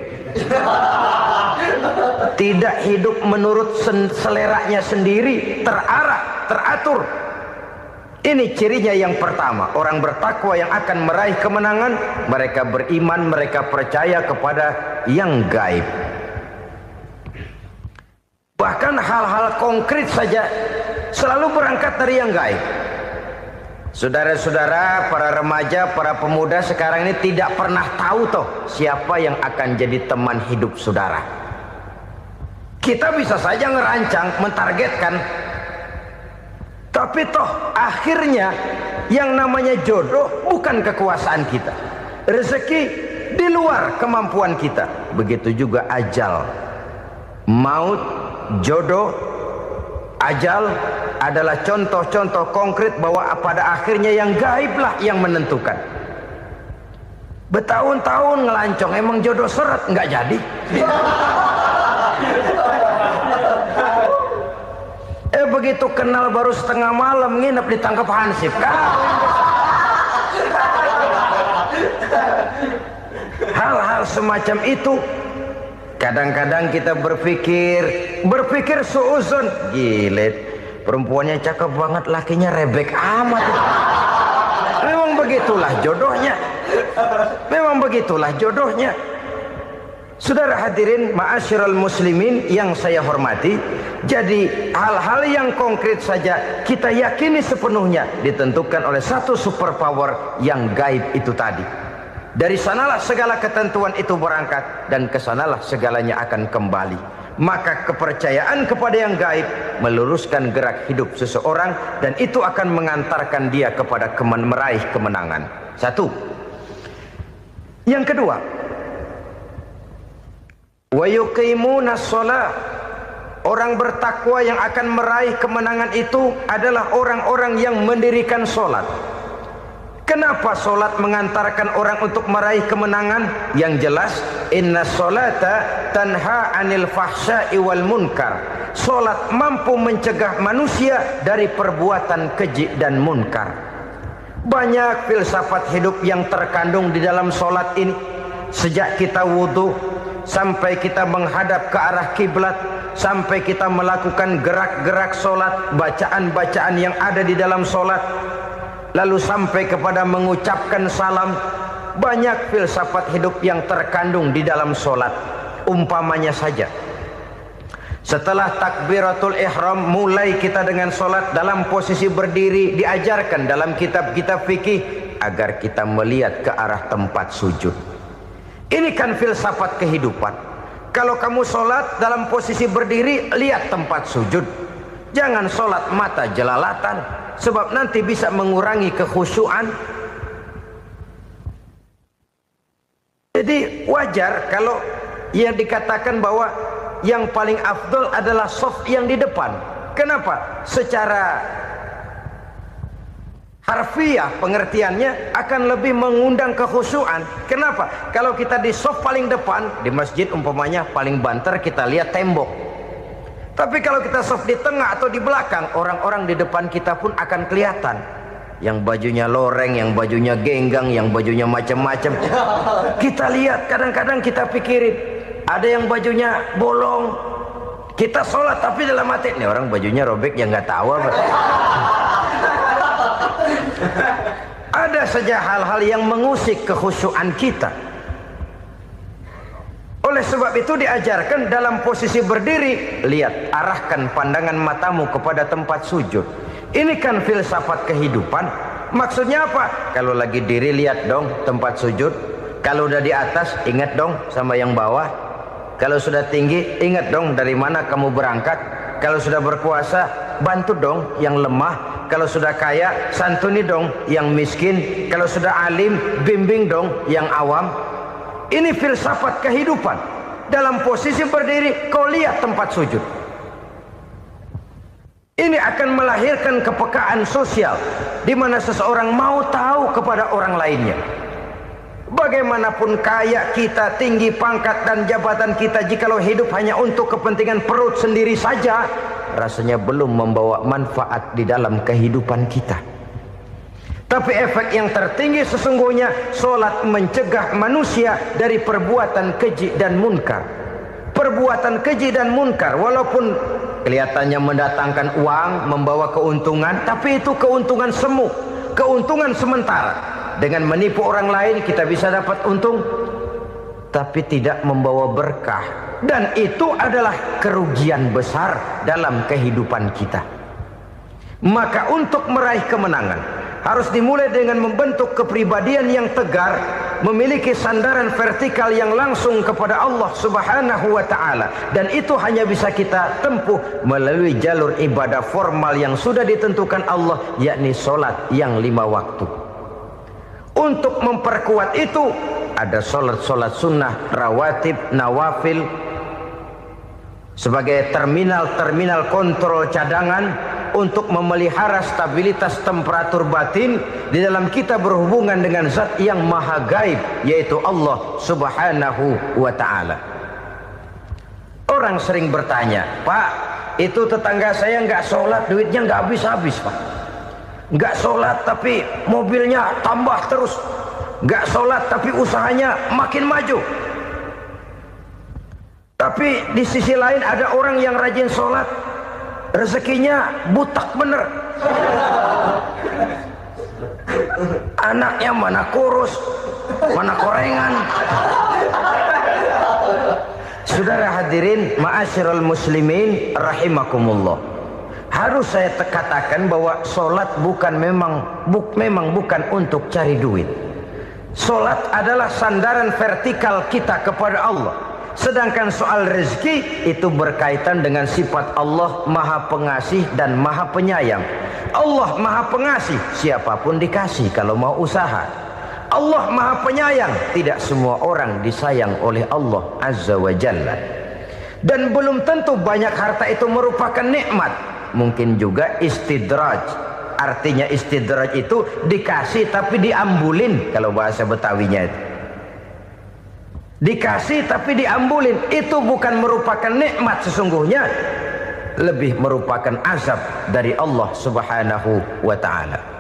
Tidak hidup menurut seleranya sendiri, terarah, teratur. Ini cirinya yang pertama, orang bertakwa yang akan meraih kemenangan, mereka beriman, mereka percaya kepada yang gaib. Bahkan hal-hal konkret saja selalu berangkat dari yang gaib. Saudara-saudara, para remaja, para pemuda sekarang ini tidak pernah tahu toh siapa yang akan jadi teman hidup saudara. Kita bisa saja ngerancang, mentargetkan, tapi toh akhirnya yang namanya jodoh bukan kekuasaan kita. Rezeki di luar kemampuan kita. Begitu juga ajal. Maut, jodoh, ajal adalah contoh-contoh konkret bahwa pada akhirnya yang gaiblah yang menentukan. Bertahun-tahun ngelancong, emang jodoh seret, nggak jadi. Begitu kenal baru setengah malam nginep ditangkap hansip kan. Hal-hal semacam itu kadang-kadang kita berpikir suuzon, gilet, perempuannya cakep banget, lakinya rebek amat. Memang begitulah jodohnya. Memang begitulah jodohnya. Saudara hadirin ma'asyiral muslimin yang saya hormati, jadi hal-hal yang konkret saja kita yakini sepenuhnya ditentukan oleh satu superpower yang gaib itu tadi. Dari sanalah segala ketentuan itu berangkat dan kesanalah segalanya akan kembali. Maka kepercayaan kepada yang gaib meluruskan gerak hidup seseorang dan itu akan mengantarkan dia kepada meraih kemenangan. Satu. Yang kedua, wa yuqimuna shalah. Orang bertakwa yang akan meraih kemenangan itu adalah orang-orang yang mendirikan sholat. Kenapa sholat mengantarkan orang untuk meraih kemenangan? Yang jelas, inna sholata tanha anil fahsya'i wal munkar. Sholat mampu mencegah manusia dari perbuatan keji dan munkar. Banyak filsafat hidup yang terkandung di dalam sholat ini. Sejak kita wudhu sampai kita menghadap ke arah kiblat, sampai kita melakukan gerak-gerak sholat, bacaan-bacaan yang ada di dalam sholat, lalu sampai kepada mengucapkan salam. Banyak filsafat hidup yang terkandung di dalam sholat. Umpamanya saja, setelah takbiratul ihram mulai kita dengan sholat dalam posisi berdiri, diajarkan dalam kitab-kitab fikih agar kita melihat ke arah tempat sujud. Ini kan filsafat kehidupan. Kalau kamu sholat dalam posisi berdiri, lihat tempat sujud. Jangan sholat mata jelalatan, sebab nanti bisa mengurangi kekhusyuan. Jadi wajar kalau yang dikatakan bahwa yang paling afdol adalah shaf yang di depan. Kenapa? Secara harfiah pengertiannya akan lebih mengundang kekhusyuan. Kenapa? Kalau kita di shaf paling depan di masjid umpamanya paling banter kita lihat tembok. Tapi kalau kita shaf di tengah atau di belakang, orang-orang di depan kita pun akan kelihatan. Yang bajunya loreng, yang bajunya genggang, yang bajunya macam-macam. Kita lihat, kadang-kadang kita pikirin, ada yang bajunya bolong. Kita sholat tapi dalam hati, nih orang bajunya robek yang nggak tahu apa. Ada saja hal-hal yang mengusik kekhusyuan kita. Oleh sebab itu diajarkan dalam posisi berdiri, lihat, arahkan pandangan matamu kepada tempat sujud. Ini kan filsafat kehidupan. Maksudnya apa? Kalau lagi diri lihat dong tempat sujud. Kalau udah di atas ingat dong sama yang bawah. Kalau sudah tinggi ingat dong dari mana kamu berangkat. Kalau sudah berkuasa bantu dong yang lemah. Kalau sudah kaya santuni dong yang miskin. Kalau sudah alim bimbing dong yang awam. Ini filsafat kehidupan. Dalam posisi berdiri kau lihat tempat sujud. Ini akan melahirkan kepekaan sosial di mana seseorang mau tahu kepada orang lainnya. Bagaimanapun kaya kita, tinggi pangkat dan jabatan kita, jikalau hidup hanya untuk kepentingan perut sendiri saja, rasanya belum membawa manfaat di dalam kehidupan kita. Tapi efek yang tertinggi sesungguhnya, sholat mencegah manusia dari perbuatan keji dan munkar. Perbuatan keji dan munkar walaupun kelihatannya mendatangkan uang, membawa keuntungan, tapi itu keuntungan semu, keuntungan sementara. Dengan menipu orang lain kita bisa dapat untung, tapi tidak membawa berkah. Dan itu adalah kerugian besar dalam kehidupan kita. Maka untuk meraih kemenangan harus dimulai dengan membentuk kepribadian yang tegar, memiliki sandaran vertikal yang langsung kepada Allah Subhanahu wa ta'ala. Dan itu hanya bisa kita tempuh melalui jalur ibadah formal yang sudah ditentukan Allah, yakni sholat yang 5 waktu. Untuk memperkuat itu ada sholat-sholat sunnah, rawatib, nawafil sebagai terminal-terminal kontrol cadangan untuk memelihara stabilitas temperatur batin di dalam kita berhubungan dengan zat yang maha gaib, yaitu Allah Subhanahu wa ta'ala. Orang sering bertanya, Pak, itu tetangga saya nggak sholat, duitnya nggak habis-habis, Pak. Nggak sholat tapi mobilnya tambah terus. Nggak sholat tapi usahanya makin maju. Tapi di sisi lain ada orang yang rajin sholat, rezekinya butak bener. Anaknya mana kurus, mana korengan. Saudara hadirin ma'asyiral muslimin rahimakumullah. Harus saya katakan bahwa sholat memang bukan untuk cari duit. Sholat adalah sandaran vertikal kita kepada Allah. Sedangkan soal rezeki itu berkaitan dengan sifat Allah maha pengasih dan maha penyayang. Allah maha pengasih, siapapun dikasih kalau mau usaha. Allah maha penyayang, tidak semua orang disayang oleh Allah Azza wa Jalla. Dan belum tentu banyak harta itu merupakan nikmat. Mungkin juga istidraj. Artinya istidraj itu dikasih tapi diambulin, kalau bahasa Betawinya itu. Dikasih tapi diambulin, itu bukan merupakan nikmat sesungguhnya, lebih merupakan azab dari Allah Subhanahu wa ta'ala.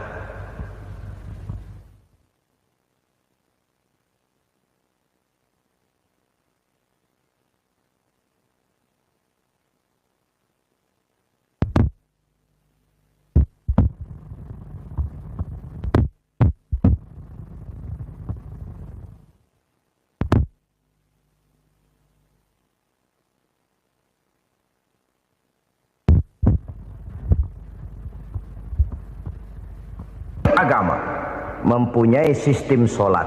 Agama mempunyai sistem sholat,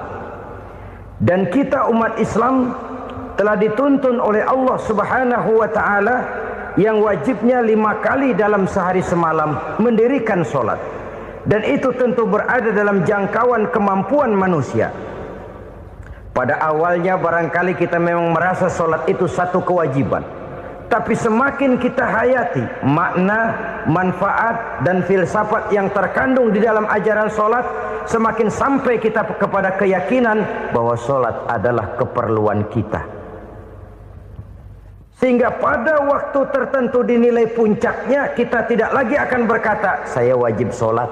dan kita umat Islam telah dituntun oleh Allah Subhanahu wa ta'ala yang wajibnya 5 kali dalam sehari semalam mendirikan solat, dan itu tentu berada dalam jangkauan kemampuan manusia. Pada awalnya barangkali kita memang merasa solat itu satu kewajiban, tapi semakin kita hayati makna, manfaat dan filsafat yang terkandung di dalam ajaran solat, semakin sampai kita kepada keyakinan bahwa solat adalah keperluan kita. Sehingga pada waktu tertentu dinilai puncaknya, kita tidak lagi akan berkata saya wajib solat,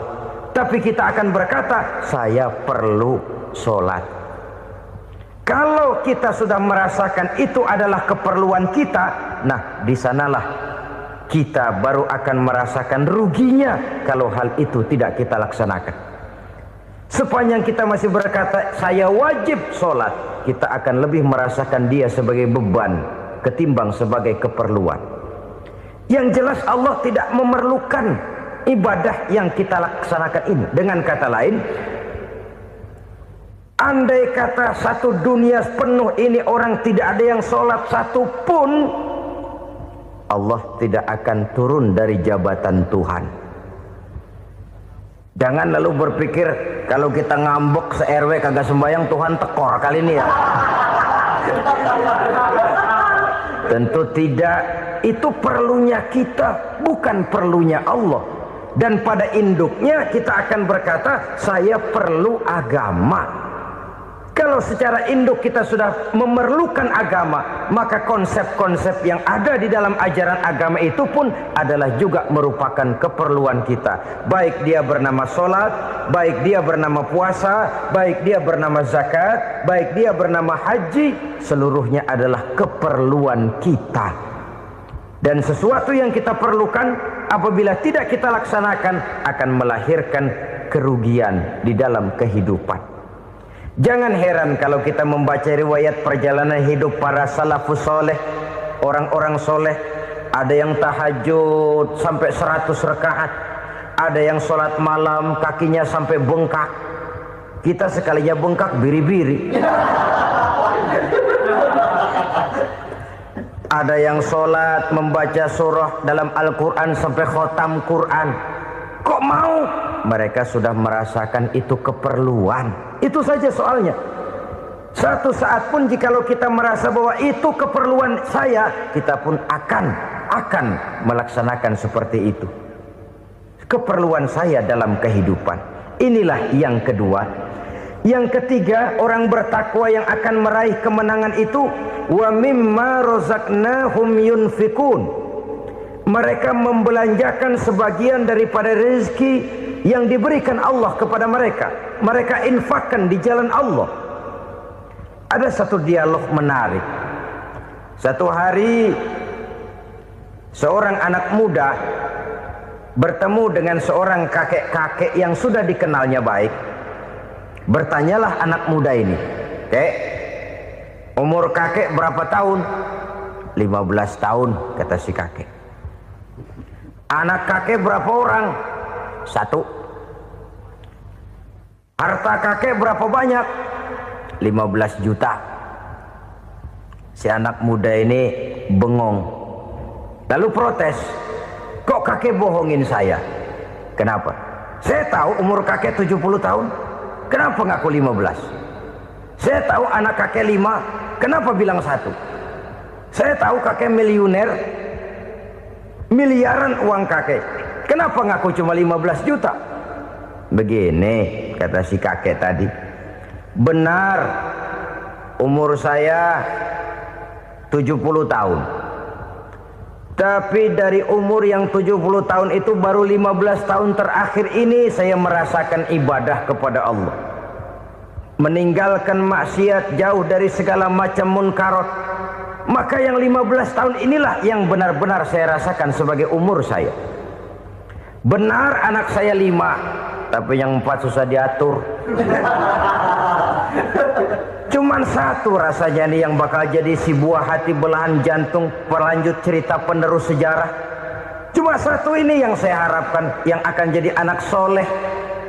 tapi kita akan berkata saya perlu solat. Kalau kita sudah merasakan itu adalah keperluan kita, nah di sanalah kita baru akan merasakan ruginya kalau hal itu tidak kita laksanakan. Sepanjang kita masih berkata saya wajib sholat, kita akan lebih merasakan dia sebagai beban ketimbang sebagai keperluan. Yang jelas Allah tidak memerlukan ibadah yang kita laksanakan ini. Dengan kata lain, andai kata satu dunia penuh ini orang tidak ada yang sholat satu pun, Allah tidak akan turun dari jabatan Tuhan. Jangan lalu berpikir kalau kita ngambek se-RW kagak sembahyang Tuhan tekor kali ini ya. Tentu tidak. Itu perlunya kita, bukan perlunya Allah. Dan pada induknya kita akan berkata saya perlu agama. Kalau secara induk kita sudah memerlukan agama, maka konsep-konsep yang ada di dalam ajaran agama itu pun adalah juga merupakan keperluan kita. Baik dia bernama sholat, baik dia bernama puasa, baik dia bernama zakat, baik dia bernama haji, seluruhnya adalah keperluan kita. Dan sesuatu yang kita perlukan apabila tidak kita laksanakan akan melahirkan kerugian di dalam kehidupan. Jangan heran kalau kita membaca riwayat perjalanan hidup para salafus soleh, orang-orang soleh. Ada yang tahajud sampai 100 rakaat, ada yang sholat malam kakinya sampai bengkak. Kita sekalinya bengkak biri-biri. Ada yang sholat membaca surah dalam Al-Quran sampai khotam Quran. Kok mau? Mereka sudah merasakan itu keperluan. Itu saja soalnya. Satu saat pun jikalau kita merasa bahwa itu keperluan saya, kita pun akan melaksanakan seperti itu. Keperluan saya dalam kehidupan. Inilah yang kedua. Yang ketiga, orang bertakwa yang akan meraih kemenangan itu, wa mimma razaqnahum yunfikun. Mereka membelanjakan sebagian daripada rezeki yang diberikan Allah kepada mereka. Mereka infakkan di jalan Allah. Ada satu dialog menarik. Satu hari seorang anak muda bertemu dengan seorang kakek-kakek yang sudah dikenalnya baik. Bertanyalah anak muda ini, "Kek, umur kakek berapa tahun?" 15 tahun, kata si kakek. "Anak kakek berapa orang?" 1. "Harta kakek berapa banyak?" 15 juta. Si anak muda ini bengong. Lalu protes, "Kok kakek bohongin saya?" "Kenapa?" "Saya tahu umur kakek 70 tahun. Kenapa ngaku 15? Saya tahu anak kakek 5. Kenapa bilang 1? Saya tahu kakek miliuner, miliaran uang kakek. Kenapa ngaku cuma 15 juta? Begini, kata si kakek tadi. Benar, umur saya 70 tahun. Tapi dari umur yang 70 tahun itu baru 15 tahun terakhir ini saya merasakan ibadah kepada Allah. Meninggalkan maksiat, jauh dari segala macam munkarat. Maka yang 15 tahun inilah yang benar-benar saya rasakan sebagai umur saya. Benar anak saya 5, tapi yang 4 susah diatur. Cuman 1 rasanya nih yang bakal jadi si buah hati belahan jantung pelanjut cerita penerus sejarah. Cuma 1 ini yang saya harapkan, yang akan jadi anak soleh,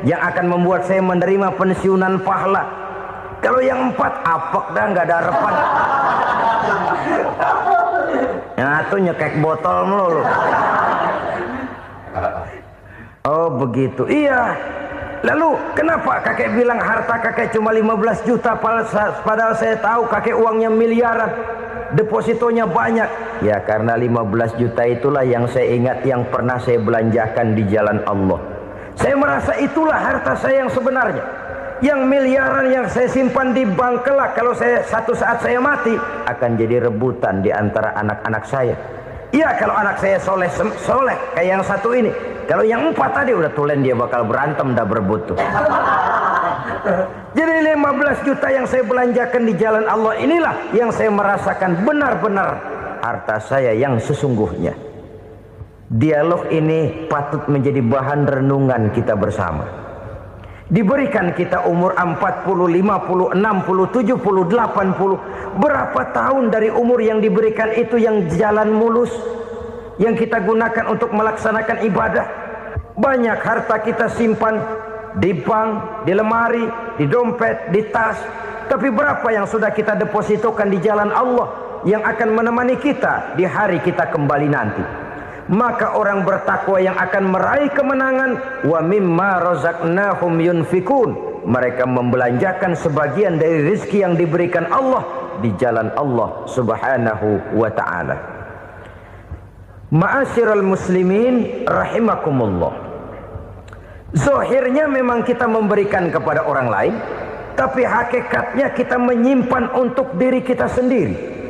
yang akan membuat saya menerima pensiunan pahala. Kalau yang 4 apek dah, nggak ada harapan. Nah, tuh nyekek botol mulu. Oh begitu. Iya. Lalu kenapa kakek bilang harta kakek cuma 15 juta padahal saya tahu kakek uangnya miliaran, depositonya banyak? Ya karena 15 juta itulah yang saya ingat yang pernah saya belanjakan di jalan Allah. Saya merasa itulah harta saya yang sebenarnya. Yang miliaran yang saya simpan di bank kelak kalau satu saat saya mati akan jadi rebutan di antara anak-anak saya. Iya kalau anak saya soleh kayak yang satu ini. Kalau yang 4 tadi udah tulen dia bakal berantem dah berebut tuh. Jadi 15 juta yang saya belanjakan di jalan Allah inilah yang saya merasakan benar-benar harta saya yang sesungguhnya. Dialog ini patut menjadi bahan renungan kita bersama. Diberikan kita umur 40, 50, 60, 70, 80. Berapa tahun dari umur yang diberikan itu yang jalan mulus, yang kita gunakan untuk melaksanakan ibadah? Banyak harta kita simpan di bank, di lemari, di dompet, di tas. Tapi berapa yang sudah kita depositokan di jalan Allah yang akan menemani kita di hari kita kembali nanti? Maka orang bertakwa yang akan meraih kemenangan, wa mimma razaqnahum yunfikun, mereka membelanjakan sebagian dari rezeki yang diberikan Allah di jalan Allah subhanahu wa ta'ala. Ma'asyiral muslimin rahimakumullah. Zahirnya memang kita memberikan kepada orang lain, tapi hakikatnya kita menyimpan untuk diri kita sendiri.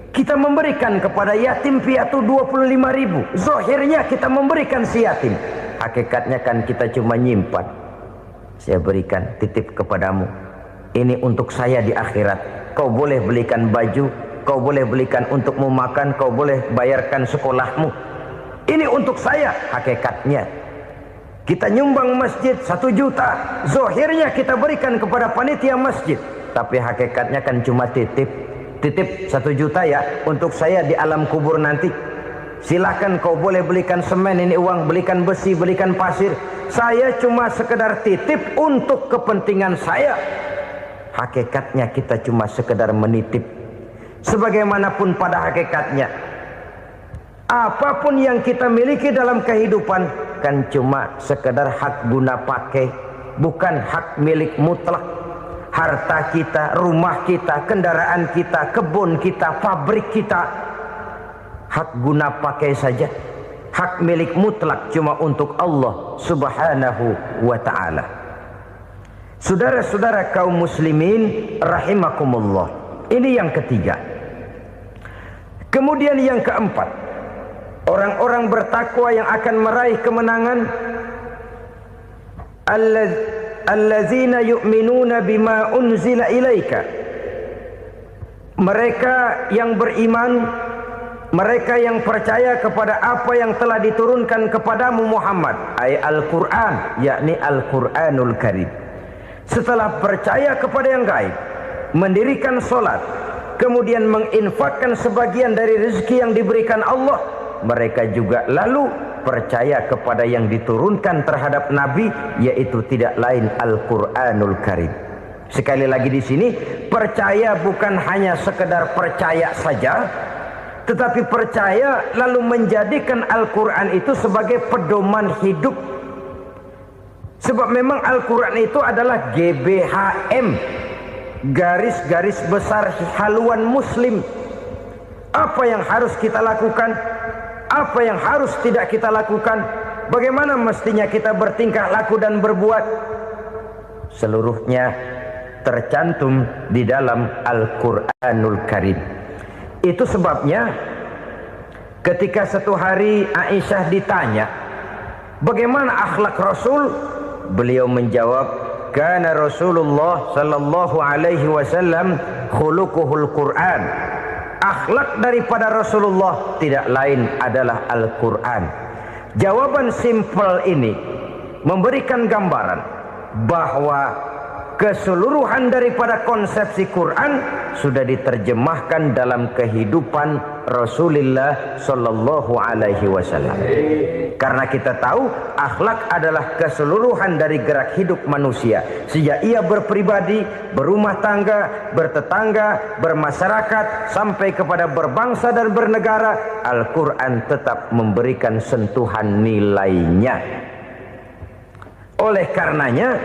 Kita memberikan kepada yatim piatu 25.000. Zahirnya kita memberikan si yatim, hakikatnya kan kita cuma nyimpan. Saya berikan, titip kepadamu, ini untuk saya di akhirat. Kau boleh belikan baju, kau boleh belikan untukmu makan, kau boleh bayarkan sekolahmu. Ini untuk saya. Hakikatnya kita nyumbang masjid 1 juta, zahirnya kita berikan kepada panitia masjid, tapi hakikatnya kan cuma titip 1 juta ya untuk saya di alam kubur nanti. Silahkan kau boleh belikan semen, ini uang, belikan besi, belikan pasir. Saya cuma sekedar titip untuk kepentingan saya. Hakikatnya kita cuma sekedar menitip. Sebagaimanapun pada hakikatnya, apapun yang kita miliki dalam kehidupan kan cuma sekedar hak guna pakai, bukan hak milik mutlak. Harta kita, rumah kita, kendaraan kita, kebun kita, pabrik kita, hak guna pakai saja. Hak milik mutlak cuma untuk Allah subhanahu wa ta'ala. Saudara-saudara kaum muslimin rahimakumullah. Ini yang ketiga. Kemudian yang keempat, orang-orang bertakwa yang akan meraih kemenangan, allazina yu'minuna bima unzila ilaika. Mereka yang beriman, mereka yang percaya kepada apa yang telah diturunkan kepadamu Muhammad, ay Al-Quran, yakni Al-Quranul Karim. Setelah percaya kepada yang gaib, mendirikan solat, kemudian menginfakkan sebagian dari rezeki yang diberikan Allah, mereka juga lalu percaya kepada yang diturunkan terhadap Nabi, yaitu tidak lain Al-Quranul Karim. Sekali lagi di sini, percaya bukan hanya sekedar percaya saja, tetapi percaya lalu menjadikan Al-Quran itu sebagai pedoman hidup. Sebab memang Al-Quran itu adalah GBHM, garis-garis besar haluan muslim. Apa yang harus kita lakukan, apa yang harus tidak kita lakukan, bagaimana mestinya kita bertingkah laku dan berbuat, seluruhnya tercantum di dalam Al-Quranul Karim. Itu sebabnya ketika satu hari Aisyah ditanya bagaimana akhlak Rasul, beliau menjawab, kana Rasulullah sallallahu alaihi wasallam khuluquhul Quran. Akhlak daripada Rasulullah tidak lain adalah Al-Quran. Jawaban simpel ini memberikan gambaran bahwa keseluruhan daripada konsepsi Quran sudah diterjemahkan dalam kehidupan Rasulullah sallallahu alaihi wasallam. Karena kita tahu akhlak adalah keseluruhan dari gerak hidup manusia. Sejak ia berpribadi, berumah tangga, bertetangga, bermasyarakat, sampai kepada berbangsa dan bernegara, Al-Quran tetap memberikan sentuhan nilainya. Oleh karenanya,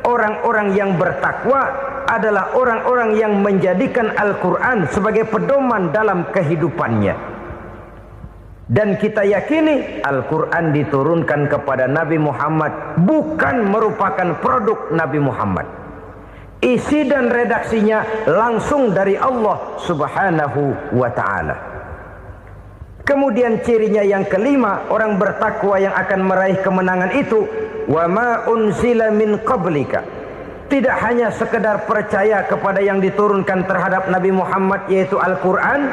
orang-orang yang bertakwa adalah orang-orang yang menjadikan Al-Quran sebagai pedoman dalam kehidupannya. Dan kita yakini Al-Quran diturunkan kepada Nabi Muhammad bukan merupakan produk Nabi Muhammad. Isi dan redaksinya langsung dari Allah Subhanahu wa ta'ala. Kemudian cirinya yang kelima, orang bertakwa yang akan meraih kemenangan itu, wa ma unzila min qablika. Tidak hanya sekedar percaya kepada yang diturunkan terhadap Nabi Muhammad, yaitu Al-Quran,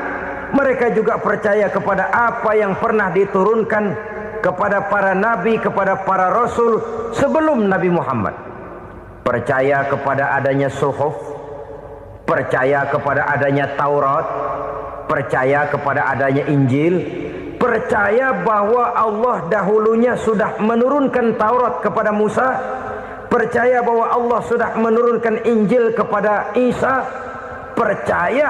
mereka juga percaya kepada apa yang pernah diturunkan kepada para nabi, kepada para rasul sebelum Nabi Muhammad. Percaya kepada adanya suhuf, percaya kepada adanya Taurat, percaya kepada adanya Injil, percaya bahwa Allah dahulunya sudah menurunkan Taurat kepada Musa, percaya bahwa Allah sudah menurunkan Injil kepada Isa, percaya